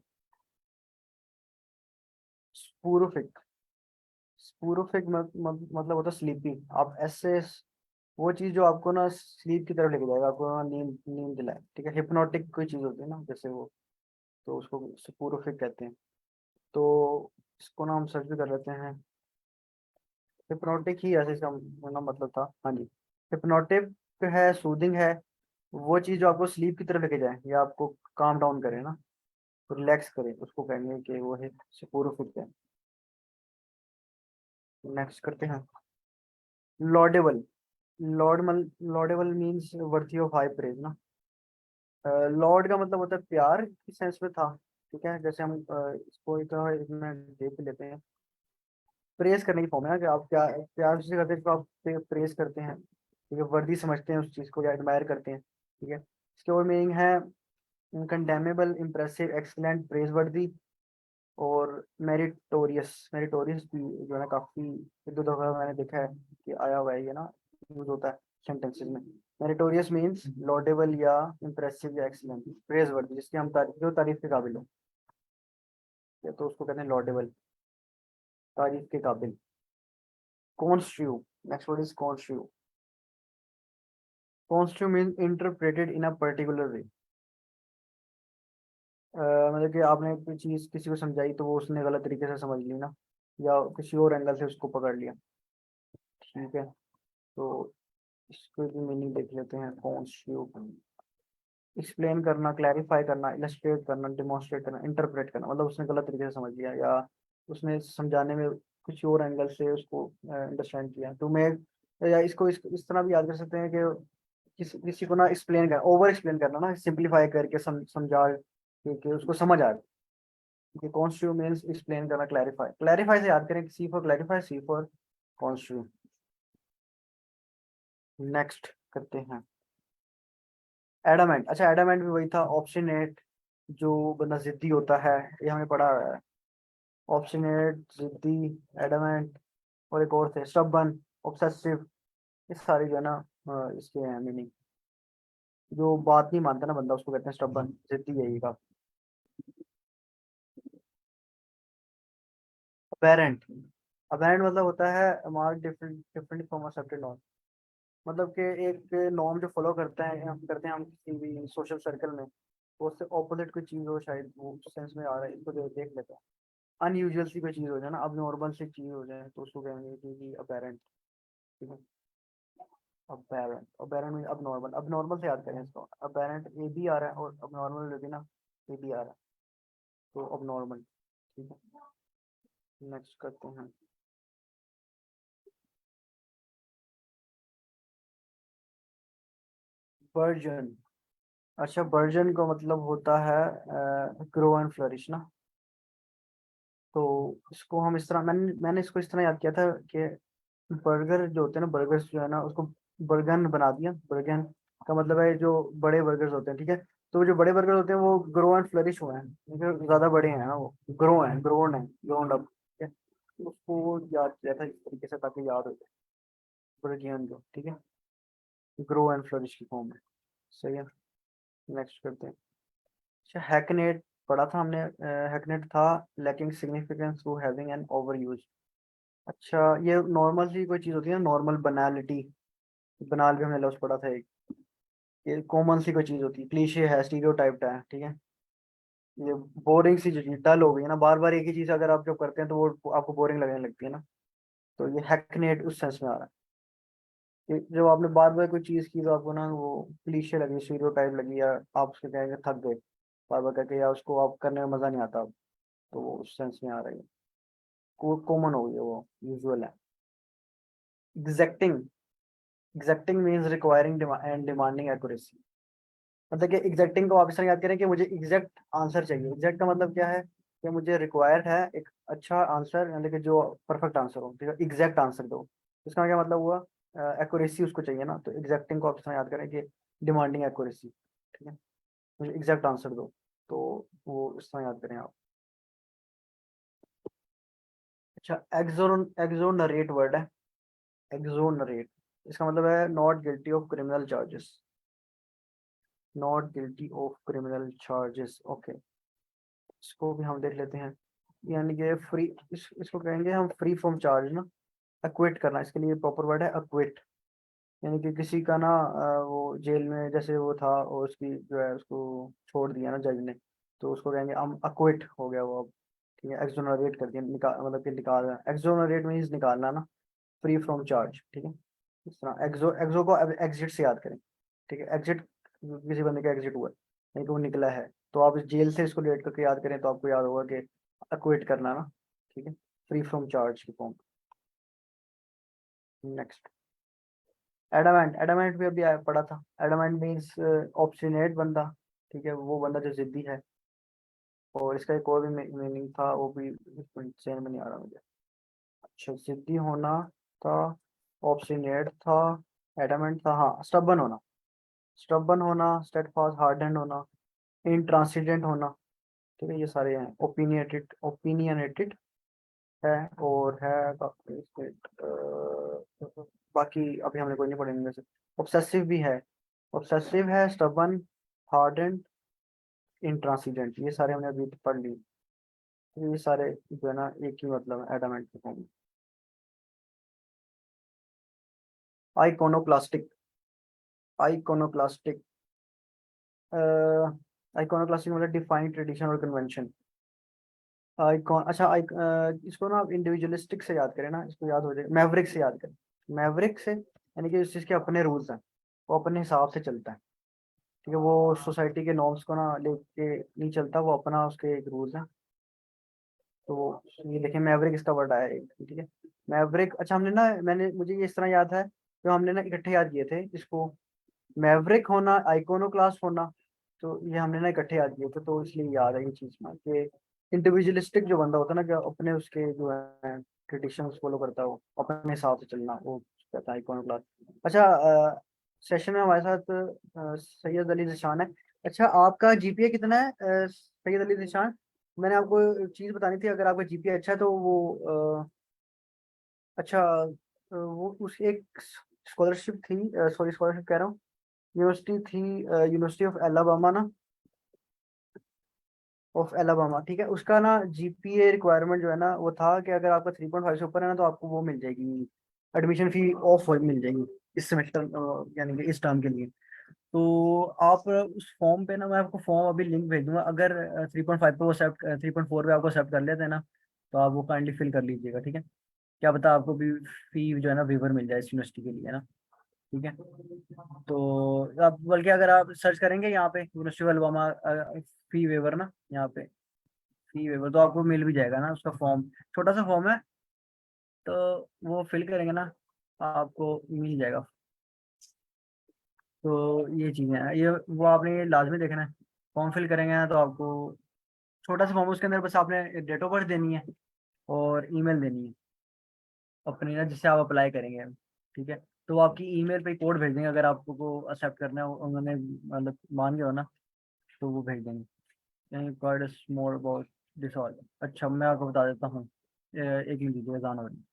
Speaker 1: स्पूरिफिक। स्पूरिफिक मतलब होता है स्लीपी। आप ऐसे वो चीज जो आपको ना स्लीप की तरफ लेके जाएगा, आपको ना नींद नींद दिलाए, ठीक है, हिप्नोटिक कोई चीज होती है ना जैसे वो, तो उसको स्पूरिफिक कहते हैं। तो इसको ना हम सर्च भी कर लेते हैं। हिप्नोटिक ही ऐसे इसका मतलब था, हाँ जी। हिप्नोटिक है, सूदिंग है, वो चीज जो आपको स्लीप की तरफ लेके जाए या आपको काम डाउन करे ना, रिलैक्स करे, उसको कहेंगे कि वो है सुपोरोफिट है। नेक्स्ट करते हैं laudable. Laudable means worthy of high praise ना। लॉर्ड का मतलब होता है प्यार की सेंस में था, ठीक है। जैसे हम इसको एक मिनट देख लेते हैं। प्रेज करने की फॉर्म है ना, कि आप प्यार प्यार से करते हैं तो आप प्रेज करते हैं, ठीक है, वर्दी समझते हैं उस चीज को या एडमायर करते हैं, ठीक है। इसके और मीनिंग है कंडेमेबल, इम्प्रेसिव, एक्सलेंट, प्रेज वर्दी, और मेरिटोरियस। मेरिटोरियस भी जो है ना, काफी एक दो दफा मैंने देखा है कि आया हुआ है ये ना, यूज होता है सेंटेंसेस में। मेरिटोरियस मीन्स लॉडेबल या इम्प्रेसिव या एक्सीलेंट, प्रेज वर्दी, जिसकी हम तारीफ, जो तारीफ के काबिल हो, या तो उसको कहते हैं लॉडेबल, तारीफ के काबिल। Construe, next word is construe. Construe means interpreted in a particular way. मतलब कि आपने कोई चीज किसी को समझाई तो वो उसने गलत तरीके से समझ ली ना, या किसी और एंगल से उसको पकड़ लिया, ठीक है। तो इसको भी मीनिंग देख लेते हैं। कॉन्स्ट्रू, एक्सप्लेन करना, क्लैरिफाई करना, इलस्ट्रेट करना, डिमॉन्स्ट्रेट करना, इंटरप्रेट करना, मतलब उसने गलत तरीके से समझ लिया, या उसने समझाने में कुछ और एंगल से उसको अंडरस्टैंड किया। तो मैं, या इसको इस तरह भी याद कर सकते हैं कि किसी को ना एक्सप्लेन कर, ओवर एक्सप्लेन करना ना, सिंप्लीफाई करके समझा कि उसको समझ आ कि कॉन्स्ट्रू मीन्स एक्सप्लेन करना, क्लैरिफाई, क्लैरिफाई से याद करें, C for clarify, C for construe. Next करते हैं एडामेंट। अच्छा एडामेंट भी वही था, ऑब्स्टिनेट, जो बंदा जिद्दी होता है, ये हमने पढ़ा है। ऑब्स्टिनेट, जिद्दी, एडामेंट, और एक और थे स्टबन, ऑब्सेसिव, ये सारे जो है ना इसके हैं मीनिंग। जो बात नहीं मानता ना बंदा, उसको कहते हैं स्टबन, जिद्दी है ये का। अपेरेंट, अपेरेंट मतलब होता है mark different different from accepted norm. मतलब कि एक नॉर्म जो फॉलो करते हैं हम किसी भी सोशल सर्कल में, वो उससे ऑपोजिट कोई चीज हो, शायद वो सेंस में आ रहा है, इसको देख लेते हैं। अनयूजुअल सी कोई चीज हो जाए ना, अब नॉर्मल सी चीज हो जाए, तो उसको कहेंगे कि अपेरेंट, ठीक है। अपेरेंट, अपेरेंट मीन अब नॉर्मल, अब नॉर्मल से याद करें इसको। अपेरेंट ए भी आ रहा है, और अब नॉर्मल में भी ना ए भी आ रहा है, तो अब नॉर्मल, ठीक है। नेक्स्ट करते हैं बर्जन। अच्छा बर्जन का मतलब होता है ग्रो एंड फ्लरिश ना। तो इसको हम इस तरह, मैंने इसको इस तरह याद किया था कि बर्गर जो होते हैं ना, बर्गर्स जो है ना, उसको बर्गन बना दिया। बर्गन का मतलब है जो बड़े बर्गर्स होते हैं, ठीक है। तो जो बड़े बर्गर होते हैं वो ग्रो एंड फ्लरिश हुए हैं, क्योंकि ज्यादा बड़े हैं ना, वो ग्रोन है, ग्रोन अप, ठीक है। तो उसको याद किया था इस तरीके से ताकि याद हो जाए। बर्गियन ग्रो, ठीक है, ग्रो एंड फ्लरिश की फॉर्म में। सही है। नेक्स्ट करते हैं। अच्छा, हैकनेट पढ़ा था हमने। हैकनेट था lacking significance through having an over use. अच्छा, ये नॉर्मल सी कोई चीज़ होती है ना, नॉर्मल बनालिटी। बनाल भी हमने लफ्ज पढ़ा था एक। ये कॉमन सी कोई चीज़ होती है, क्लीशे है, स्टीरियोटाइप्ड है, ठीक है। ये बोरिंग सी चीज़, डल हो गई है ना, बार बार एक ही चीज़ अगर आप जब करते हैं तो वो आपको बोरिंग लगने लगती है ना। तो ये हैकनेट उस सेंस में आ रहा है कि जब आपने बार बार कोई चीज़ की तो आपको ना वो क्लीशे लगी, स्टीरियोटाइप लगी, या आप उसके कहेंगे थक गए बार बार करके, या उसको आप करने में मज़ा नहीं आता अब। तो वो उस सेंस में आ रही है, कॉमन हो गई है वो, यूजुअल है। एग्जैक्टिंग। एग्जैक्टिंग means requiring and demanding accuracy. मतलब कि एग्जैक्टिंग को आप इस तरह याद करें कि मुझे एग्जैक्ट आंसर चाहिए। एग्जैक्ट का मतलब क्या है कि मुझे रिक्वायर्ड है एक अच्छा आंसर, यानी कि जो परफेक्ट आंसर हो, ठीक है, एग्जैक्ट आंसर दो। इसका क्या मतलब हुआ? एक्यूरेसी उसको चाहिए ना, तो एग्जैक्टिंग को आप इस तरह याद करें कि डिमांडिंग एक्यूरेसी, ठीक है, मुझे एग्जैक्ट आंसर दो। तो वो इस तरह याद करें आप। अच्छा, एक्सोनरेट वर्ड है। एक्सोनरेट, इसका मतलब है not guilty of criminal charges. Not guilty of criminal charges, okay. इसको भी हम देख लेते हैं। यानी कि फ्री, इसको कहेंगे हम फ्री फ्रॉम चार्ज ना। अक्विट करना, इसके लिए प्रॉपर वर्ड है अक्विट। यानी कि किसी का ना वो जेल में जैसे वो था और उसकी जो है उसको छोड़ दिया ना जज ने, तो उसको कहेंगे हम अक्विट हो गया वो अब। ठीक है, एक्सोनरेट कर दिया, निकाल, मतलब कि निकाल, एक्सोनरेट मीन्स निकालना ना, फ्री फ्रॉम चार्ज, ठीक है। इस तरह एक्सो, एक्सो को अब एग्जिट से याद करें। ठीक है, एग्जिट, किसी बंदे का एग्जिट हुआ है, नहीं तो वो निकला है, तो आप इस जेल से इसको रिलेट करके याद करें तो आपको याद होगा कि अक्विट करना ना, ठीक है, फ्री फ्रॉम चार्ज की फॉर्म। Next, adamant. एडामेंट भी अभी पढ़ा था। एडामेंट मीन्स ऑब्स्टिनेट बंदा, ठीक है, वो बंदा जो जिद्दी है। और इसका एक और भी मीनिंग था, वो भी सेम में नहीं आ रहा मुझे। अच्छा, जिद्दी होना था, ऑब्स्टिनेट था, एडामेंट था, हाँ, स्टबन होना। स्टबन होना, स्टेडफास्ट, हार्डेंड होना, इंट्रांसिडेंट होना, ठीक है, ये सारे हैं। ओपिनियटेड, ओपिनियनेटेड है, और है बाकी बाकी अभी हमने कोई नहीं पढ़े इनमें से। ऑब्सेसिव भी है। ऑब्सेसिव है, स्टबन, हार्डेंड, इंट्रांसिडेंट, ये सारे हमने अभी पढ़ लिए। तो ये सारे जो है ना एक ही मतलब है एडामेंट के फॉर्म में। आइकोनोक्लास्टिक। आइकोनोक्लास्टिक, आइकोनोक्लास्टिक मतलब डिफाइंड ट्रेडिशन और कन्वेंशन। आइकॉन, अच्छा, इसको ना आप इंडिविजुअलिस्टिक से याद करें ना, इसको याद हो जाए, मैवरिक से याद करें। मैवरिक से यानी कि जिसके अपने रूल्स हैं, वो अपने हिसाब से चलता है, ठीक है, वो सोसाइटी के नॉर्म्स को ना लेके नहीं चलता, वो अपना उसके एक रूल्स हैं। तो ये देखिए, मैवरिक इसका वर्ड आया है एक, ठीक है, मैवरिक। अच्छा, हमने ना, मैंने, मुझे ये इस तरह याद है, तो हमने ना इकट्ठे याद किए थे इसको। मैवरिक होना, आइकोनोक्लास्ट होना, तो ये हमने ना इकट्ठे याद किए थे, तो इसलिए याद है ये चीज़ ना कि इंडिविजुअलिस्टिक जो बंदा होता है ना, कि अपने उसके जो है ट्रेडिशंस फॉलो करता है, वो अपने हिसाब से चलना, वो कहता है आइकोनोक्लास्ट। अच्छा, सेशन में हमारे साथ सैयद अली ज़िशान है। अच्छा, आपका जीपीए कितना है सैयद अली ज़िशान? मैंने आपको एक चीज़ बतानी थी, अगर आपका जीपीए अच्छा है तो वो अच्छा, वो उस एक स्कॉलरशिप थी, सॉरी, स्कॉलरशिप कह रहा हूँ, यूनिवर्सिटी थी, यूनिवर्सिटी ऑफ एलाबामा ना, ऑफ एलाबामा, ठीक है, उसका ना जीपीए रिक्वायरमेंट जो है ना, वो था कि अगर आपका 3.5 से ऊपर है ना, तो आपको वो मिल जाएगी, एडमिशन फी ऑफ मिल जाएगी इस सेमेस्टर, यानी कि इस टर्म के लिए। तो आप उस फॉर्म पे ना, मैं आपको फॉर्म अभी लिंक भेज दूंगा, अगर 3.5 पे वो एक्सेप्ट, 3.4 पे आपको एक्सेप्ट कर लेते हैं ना, तो आप वो काइंडली फिल कर लीजिएगा, ठीक है। क्या पता आपको भी फी जो है ना वेवर मिल जाए इस यूनिवर्सिटी के लिए ना, ठीक है। तो आप बल्कि अगर आप सर्च करेंगे यहाँ पे university of Alabama fee waiver ना, यहाँ पे फी वेवर, तो आपको मिल भी जाएगा ना उसका फॉर्म। छोटा सा फॉर्म है, तो वो फिल करेंगे ना, आपको मिल जाएगा। तो ये चीज़ें हैं, ये वो आपने ये लाजमी देखना है। फॉर्म फिल करेंगे ना तो आपको छोटा सा फॉर्म, उसके अंदर बस आपने डेट ऑफ बर्थ देनी है और ईमेल देनी है अपनी ना, जिससे आप अप्लाई करेंगे, ठीक है। तो वो आपकी ईमेल पे कोड भेज देंगे, अगर आपको को एक्सेप्ट करना है, उन्होंने मतलब मान गया हो ना, तो वो भेज देंगे। God is more about this all. अच्छा, मैं आपको बता देता हूँ, एक मिनट दीजिए, अजान हो रही है।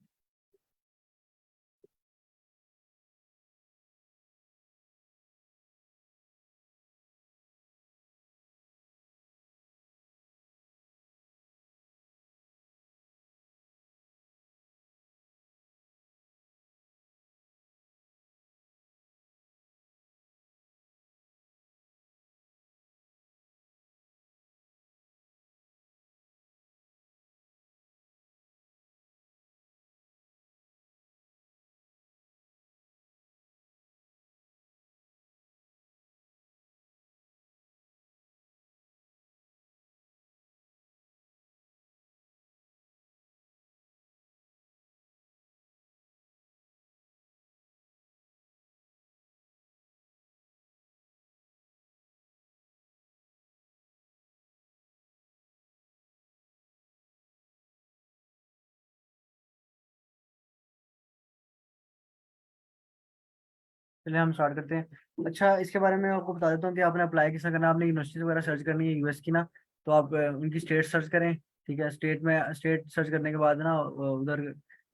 Speaker 1: चलिए हम स्टार्ट करते हैं। अच्छा, इसके बारे में आपको बता देता हूँ कि आपने अप्लाई कैसे करना है। आपने यूनिवर्सिटी वगैरह सर्च करनी है यूएस की ना, तो आप उनकी स्टेट सर्च करें। ठीक है, स्टेट सर्च करने के बाद ना उधर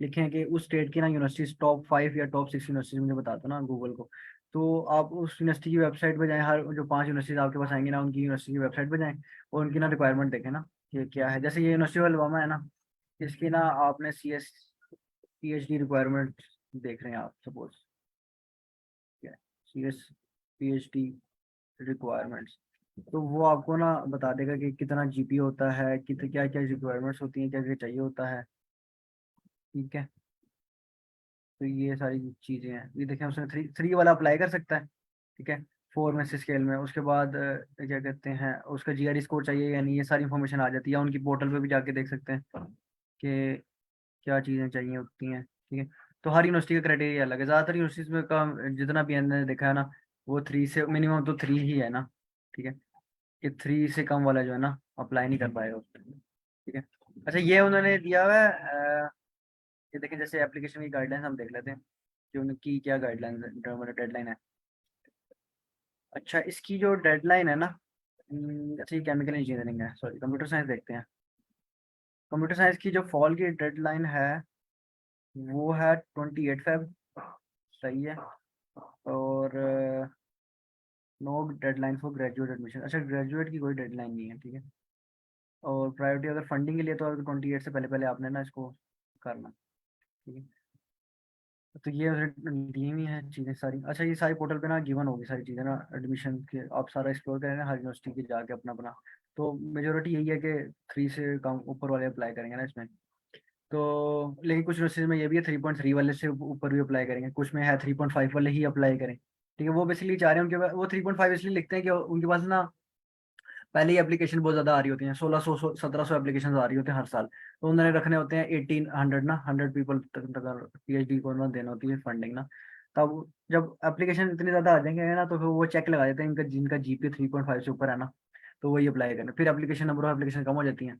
Speaker 1: लिखें कि उस स्टेट की ना यूनिवर्सिटी टॉप 5 या टॉप 6 यूनिवर्सिटी मुझे बता दो ना गूगल को। तो आप उस यूनिवर्सिटी की वेबसाइट पे जाएं, हर जो 5 यूनिवर्सिटीज आपके पास आएंगी ना उनकी यूनिवर्सिटी की वेबसाइट पे जाएं और उनकी ना रिक्वायरमेंट देखें ना कि क्या है। जैसे ये यूनिवर्सिटी ऑफ अलबामा है ना, इसकी ना आपने पीएचडी रिक्वायरमेंट देख रहे हैं आप सपोज, सीएस पीएचडी रिक्वायरमेंट्स, तो वो आपको ना बता देगा कि कितना जीपी होता है, कितने क्या क्या रिक्वायरमेंट्स होती हैं, क्या क्या चाहिए होता है। ठीक है, तो ये सारी चीज़ें हैं। ये देखें, उसने थ्री थ्री वाला अप्लाई कर सकता है। ठीक है, 4 में से स्केल में। उसके बाद क्या कहते हैं, उसका जीआरई स्कोर चाहिए या नहीं, ये सारी इन्फॉर्मेशन आ जाती है। या उनकी पोर्टल पे भी जाके देख सकते हैं कि क्या चीज़ें चाहिए होती हैं। ठीक है, तो हर यूनिवर्सिटी का क्राइटेरिया अलग है। ज़्यादातर यूनिवर्सिटीज में का जितना भी मैंने देखा है ना, वो 3 से मिनिमम तो 3 ही है ना। ठीक है, ये 3 से कम वाला जो है ना अप्लाई नहीं कर पाएगा उस पे। ठीक है, अच्छा ये उन्होंने दिया हुआ है ये देखें, जैसे एप्लीकेशन की गाइडलाइंस हम देख लेते हैं कि उनकी क्या गाइडलाइंस है, मतलब डेडलाइन है। अच्छा, इसकी जो डेडलाइन है ना, अच्छा ये केमिकल इंजीनियरिंग है, सॉरी कंप्यूटर साइंस देखते हैं। कंप्यूटर साइंस की जो फॉल की डेडलाइन है वो है 28 फेब। सही है। और no deadline for graduate admission. अच्छा, ग्रेजुएट की कोई डेडलाइन नहीं है। ठीक है, और प्रायोरिटी अगर फंडिंग के लिए तो 28 से पहले पहले आपने ना इसको करना। ठीक है, तो ये दी हुई है चीज़ें सारी। अच्छा, ये सारी पोर्टल पे ना गिवन होगी सारी चीज़ें ना, एडमिशन के आप सारा एक्सप्लोर करेंगे हर यूनिवर्सिटी के जाके अपना अपना। तो मेजोरिटी यही है कि 3 से कम ऊपर वाले अप्लाई करेंगे ना इसमें। तो लेकिन कुछ यूनिवर्सिटी में ये भी है 3.3 वाले से ऊपर भी अप्लाई करेंगे, कुछ में है 3.5 वाले ही अप्लाई करें। ठीक है, वो बेसिकली चाह रहे हैं उनके पास, वो 3.5 इसलिए लिखते हैं कि उनके पास ना पहले ही एप्लीकेशन बहुत ज़्यादा आ रही होती हैं, 1600 1700 एप्लीकेशन आ रही होती हैं हर साल। तो उन्होंने रखने होते हैं 1800 ना, 100 पीपल तक अगर पीएचडी को ना देना होती है फंडिंग ना। तब जब एप्लीकेशन इतनी ज़्यादा आ जाएंगे ना, तो फिर वो चेक लगा देते हैं इनका, जिनका जीपी 3.5 से ऊपर है ना, तो वही अप्लाई करें। फिर एप्लीकेशन नंबर ऑफ एप्लीकेशन कम हो जाती हैं।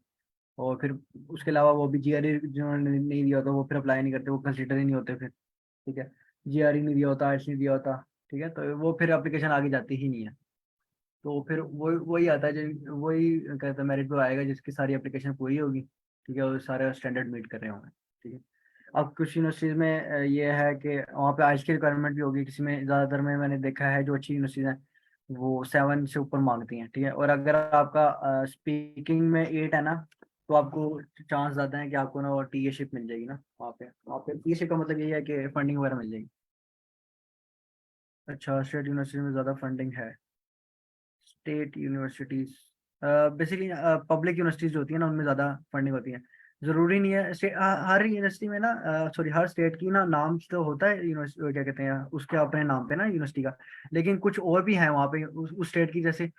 Speaker 1: और फिर उसके अलावा वो भी जीआरई जिन्होंने नहीं दिया होता वो फिर अप्लाई नहीं करते, वो कंसिडर ही नहीं होते फिर। ठीक है, जीआरई नहीं दिया होता, आर्ट्स नहीं दिया होता। ठीक है, तो वो फिर एप्लीकेशन आगे जाती ही नहीं है। तो फिर वही वही आता है जो वही कहते हैं मेरिट पे आएगा जिसकी सारी एप्लीकेशन पूरी होगी। ठीक है, और सारे स्टैंडर्ड मीट कर रहे होंगे। ठीक है, अब कुछ यूनिवर्सिटीज में ये है कि वहाँ पे आइल्स की रिक्वायरमेंट भी होगी, किसी में ज़्यादातर में मैंने देखा है जो अच्छी यूनिवर्सिटीज हैं वो 7 से ऊपर मांगती हैं। ठीक है, और अगर आपका स्पीकिंग में 8 है ना, तो आपको चांस ज़्यादा है कि आपको ना टीएशिप मिल जाएगी ना वहाँ पे टीएशिप का मतलब ये है कि फंडिंग वगैरह मिल जाएगी। अच्छा, स्टेट यूनिवर्सिटी में ज़्यादा फंडिंग है। State universities basically public universities जो होती है ना उनमें ज़्यादा फंडिंग होती है। ज़रूरी नहीं है हर यूनिवर्सिटी में ना, सॉरी हर स्टेट की ना नाम तो होता है यूनिवर्सिटी, क्या कहते हैं उसके अपने नाम पे ना यूनिवर्सिटी का। लेकिन कुछ और भी है वहाँ पे उस स्टेट की, जैसे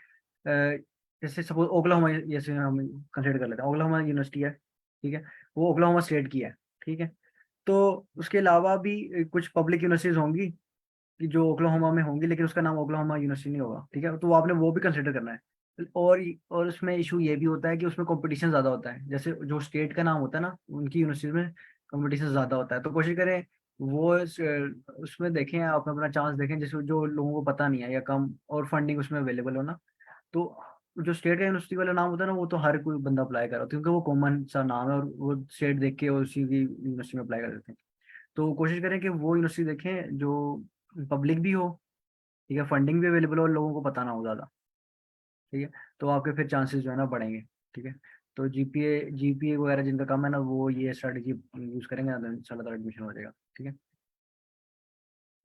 Speaker 1: जैसे सपोज ओक्लाहोमा, जैसे हम कंसिडर कर लेते हैं ओक्लाहोमा यूनिवर्सिटी है। ठीक है, वो ओक्लाहोमा स्टेट की है। ठीक है, तो उसके अलावा भी कुछ पब्लिक यूनिवर्सिटीज होंगी कि जो ओक्लाहोमा में होंगी, लेकिन उसका नाम ओक्लाहोमा यूनिवर्सिटी नहीं होगा। ठीक है, तो आपने वो भी कंसिडर करना है। और उसमें इशू ये भी होता है कि उसमें कंपटीशन ज़्यादा होता है, जैसे जो स्टेट का नाम होता है ना उनकी यूनिवर्सिटी में कंपटीशन ज़्यादा होता है। तो कोशिश करें वो उसमें देखें, आप अपना चांस देखें जिसमें जो लोगों को पता नहीं है या कम और फंडिंग उसमें अवेलेबल हो ना। तो जो स्टेट का यूनिवर्सिटी वाला नाम होता है ना वो तो हर कोई बंदा अप्लाई कर रहा होता है, क्योंकि वो कॉमन सा नाम है और वो स्टेट देख के और उसी की यूनिवर्सिटी में अप्लाई कर देते हैं। तो कोशिश करें कि वो यूनिवर्सिटी देखें जो पब्लिक भी हो। ठीक है, फंडिंग भी अवेलेबल हो और लोगों को पता ना हो ज़्यादा। ठीक है, तो आपके फिर चांसेस जो है ना बढ़ेंगे। ठीक है, तो जीपीए वगैरह जिनका कम है ना वो ये स्ट्रेटेजी यूज़ करेंगे ना, तो इंशाल्लाह एडमिशन हो जाएगा। ठीक है,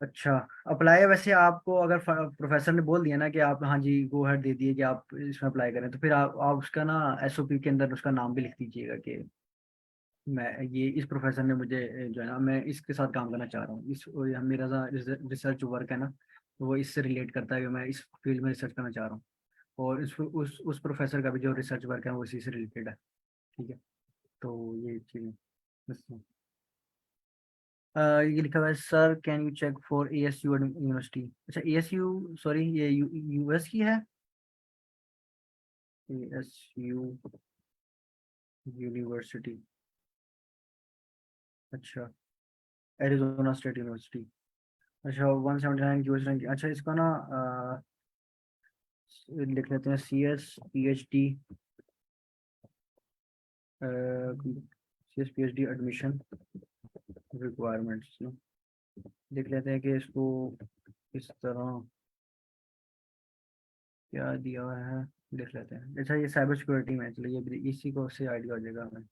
Speaker 1: अच्छा अप्लाई वैसे आपको अगर प्रोफेसर ने बोल दिया ना कि आप हाँ जी गो हेड दे दिए कि आप इसमें अप्लाई करें, तो फिर आप उसका ना एसओपी के अंदर उसका नाम भी लिख दीजिएगा कि मैं ये इस प्रोफेसर ने मुझे जो है ना मैं इसके साथ काम करना चाह रहा हूँ, इस मेरा रिसर्च वर्क है ना, तो वो इससे रिलेट करता है कि मैं इस फील्ड में रिसर्च करना चाह रहा हूँ। और उस प्रोफेसर का भी जो रिसर्च वर्क है वो इसी से रिलेटेड है। ठीक है, तो ये चीज़ बस। ये लिखा हुआ है sir can you check for ASU university. अच्छा एएसयू, सॉरी ये यूएस की है। एएसयू यूनिवर्सिटी, अच्छा एरिजोना स्टेट यूनिवर्सिटी। अच्छा 179 क्यूज रैंक, अच्छा इसका ना लिख लेते हैं C S P H D, C S P H D admission requirements लिख लेते हैं कि इसको इस तरह क्या दिया हुआ है, लिख लेते हैं। अच्छा ये साइबर सिक्योरिटी में, चलिए ये इसी को से आइडिया हो जाएगा हमें।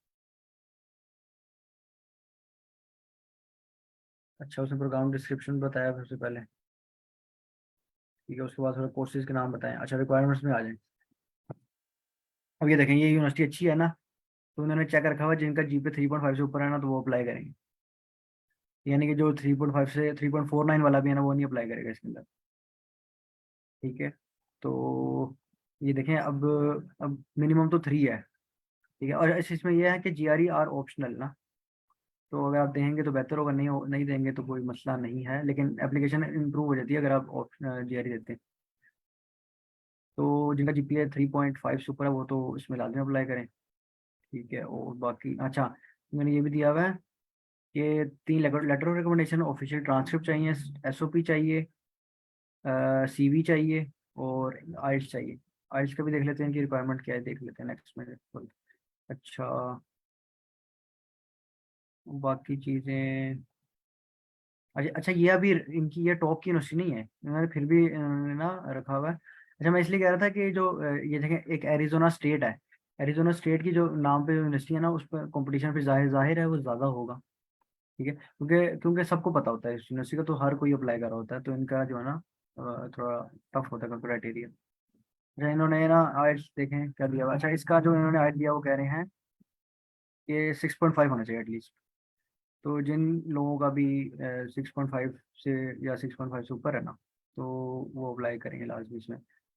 Speaker 1: अच्छा उसने प्रोग्राम डिस्क्रिप्शन बताया सबसे पहले, ठीक है, उसके बाद थोड़ा कोर्सेज के नाम बताएं। अच्छा रिक्वायरमेंट्स में आ जाए। अब ये देखें, ये यूनिवर्सिटी अच्छी है ना, तो उन्होंने चेक रखा हुआ जिनका जीपे 3.5 से ऊपर है ना तो वो अप्लाई करेंगे, यानी कि जो 3.5 से 3.49 वाला भी है ना वो नहीं अप्लाई करेगा इसके अंदर, ठीक है। तो ये देखें, अब मिनिमम तो 3 है, ठीक है। और इसमें यह है कि जी आर ई आर ऑप्शनल ना, तो अगर आप देंगे तो बेहतर होगा, नहीं देंगे तो कोई मसला नहीं है, लेकिन एप्लीकेशन इंप्रूव हो जाती है अगर आप जी आर ई देते हैं। तो जिनका जीपीए 3.5 से ऊपर है वो तो इसमें लाजमी अप्लाई करें, ठीक है। और बाकी अच्छा मैंने ये भी दिया हुआ है कि 3 letter of recommendation, official transcript चाहिए, एसओपी चाहिए, सीवी चाहिए और आइल्स चाहिए। आइल्स का भी देख लेते हैं कि रिक्वायरमेंट क्या है, देख लेते हैं नेक्स्ट में। अच्छा बाकी चीज़ें, अच्छा अच्छा ये अभी इनकी ये टॉप की यूनिवर्सिटी नहीं है, इन्होंने फिर भी इन्होंने ना रखा हुआ है। अच्छा मैं इसलिए कह रहा था कि जो ये देखें एक एरिजोना स्टेट है, एरिजोना स्टेट की जो नाम पे यूनिवर्सिटी है ना उस पर कंपटीशन फिर जाहिर जाहिर है वो ज़्यादा होगा, ठीक है, क्योंकि क्योंकि सबको पता होता है इस यूनिवर्सिटी का, तो हर कोई अप्लाई कर रहा होता है, तो इनका जो है ना थोड़ा टफ होता है क्राइटेरिया। अच्छा इन्होंने ना आइट्स देखें क्या दिया हुआ, अच्छा इसका जो इन्होंने आइट दिया वो कह रहे हैं कि 6.5 होना चाहिए एटलीस्ट। तो जिन लोगों का भी 6.5 से या 6.5 से ऊपर है ना तो वो अप्लाई करेंगे लाजमी इसमें।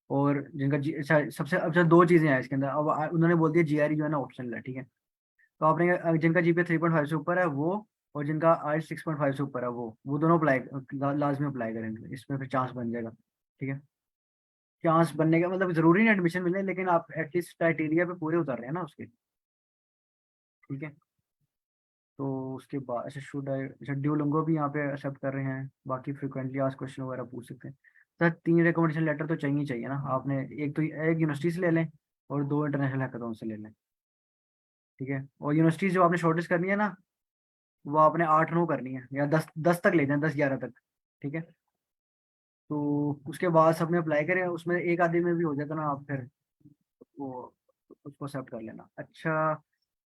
Speaker 1: और जिनका अच्छा सबसे अच्छा 2 चीज़ें हैं इसके अंदर, अब उन्होंने बोल दिया जी आर ई जो है ना ऑप्शनल है, ठीक है। तो आपने जिनका जीपीए 3.5 से ऊपर है वो, और जिनका आई 6.5 से ऊपर है वो दोनों अप्लाई लाजमी अप्लाई करेंगे, इसमें फिर चांस बन जाएगा, ठीक है। चांस बनने का मतलब जरूरी नहीं एडमिशन मिले, लेकिन आप एटलीस्ट क्राइटेरिया पे पूरे उतर रहे हैं ना उसके, ठीक है। तो उसके बाद अच्छा शुड आई, अच्छा ड्यूलिंगो भी यहाँ पे एक्सेप्ट कर रहे हैं, बाकी फ्रिक्वेंटली आस्क्ड क्वेश्चन वगैरह पूछ सकते हैं। सर 3 रिकमेंडेशन लेटर तो चाहिए चाहिए ना, आपने एक तो एक यूनिवर्सिटी से ले लें और 2 इंटरनेशनल हैकाथॉन से ले लें, ठीक है। और यूनिवर्सिटी जो आपने शॉर्टलिस्ट करनी है ना वो आपने 8-9 करनी है, या 10 तक ले जाएं, 10-11 तक, ठीक है। तो उसके बाद सबने अप्लाई करें, उसमें एक आदमी में भी हो जाता ना, आप फिर वो उसको एक्सेप्ट कर लेना। अच्छा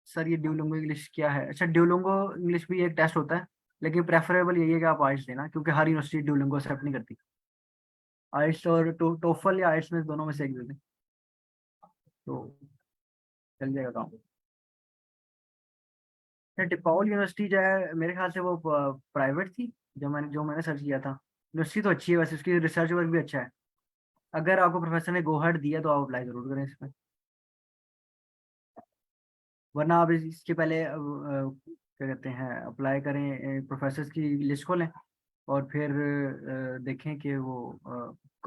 Speaker 1: सर ये ड्यूलिंगो इंग्लिश क्या है, अच्छा ड्यूलिंगो इंग्लिश भी एक टेस्ट होता है, लेकिन प्रेफरेबल यही है कि आप आइल्स देना, क्योंकि हर यूनिवर्सिटी ड्यूलिंगो एक्सेप्ट नहीं करती। आइल्स और टोफल या आइल्स में दोनों में से एक दे दें तो चल जाएगा काम। ये डिपाउल यूनिवर्सिटी जो है मेरे ख्याल से वो प्राइवेट थी, जो मैंने सर्च किया था। यूनिवर्सिटी तो अच्छी है वैसे, उसकी रिसर्च वर्क भी अच्छा है। अगर आपको प्रोफेसर ने गो हेड दिया तो आप अप्लाई जरूर करें इसमें, वरना आप इसके पहले क्या कहते हैं अप्लाई करें, प्रोफेसर की लिस्ट खोलें और फिर देखें कि वो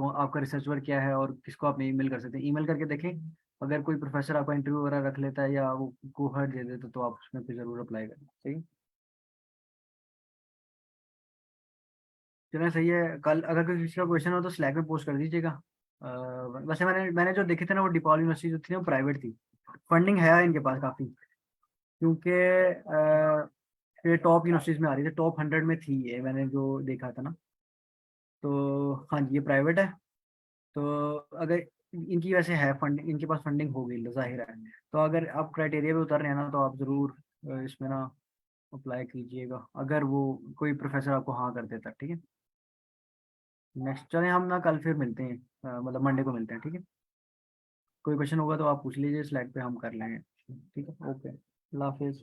Speaker 1: आपका रिसर्च वर्क क्या है और किसको आप ईमेल कर सकते हैं, ईमेल करके देखें। अगर कोई प्रोफेसर आपका इंटरव्यू वगैरह रख लेता है या वो को हर्ट दे देता तो आप उसमें फिर जरूर अप्लाई करें, सही। चलें सही है, कल अगर कोई किसी का क्वेश्चन हो तो स्लैक में पोस्ट कर दीजिएगा। वैसे मैंने जो देखे थे ना वो डिपॉल यूनिवर्सिटी जो थी ना वो प्राइवेट थी, फंडिंग है इनके पास काफ़ी, क्योंकि ये टॉप यूनिवर्सिटीज में आ रही थी, टॉप 100 में थी ये, मैंने जो देखा था ना। तो हाँ जी ये प्राइवेट है, तो अगर इनकी वैसे है फंडिंग, इनके पास फंडिंग होगी जाहिर है। तो अगर आप क्राइटेरिया पे उतर रहे हैं ना तो आप ज़रूर इसमें ना अप्लाई कीजिएगा, अगर वो कोई प्रोफेसर आपको हाँ कर देता, ठीक है। नेक्स्ट चलें हम ना कल फिर मिलते हैं, मतलब मंडे को मिलते हैं, ठीक है। कोई क्वेश्चन होगा तो आप पूछ लीजिए, स्लाइड पे हम कर लेंगे, ठीक है, ओके, अल्लाह हाफिज़।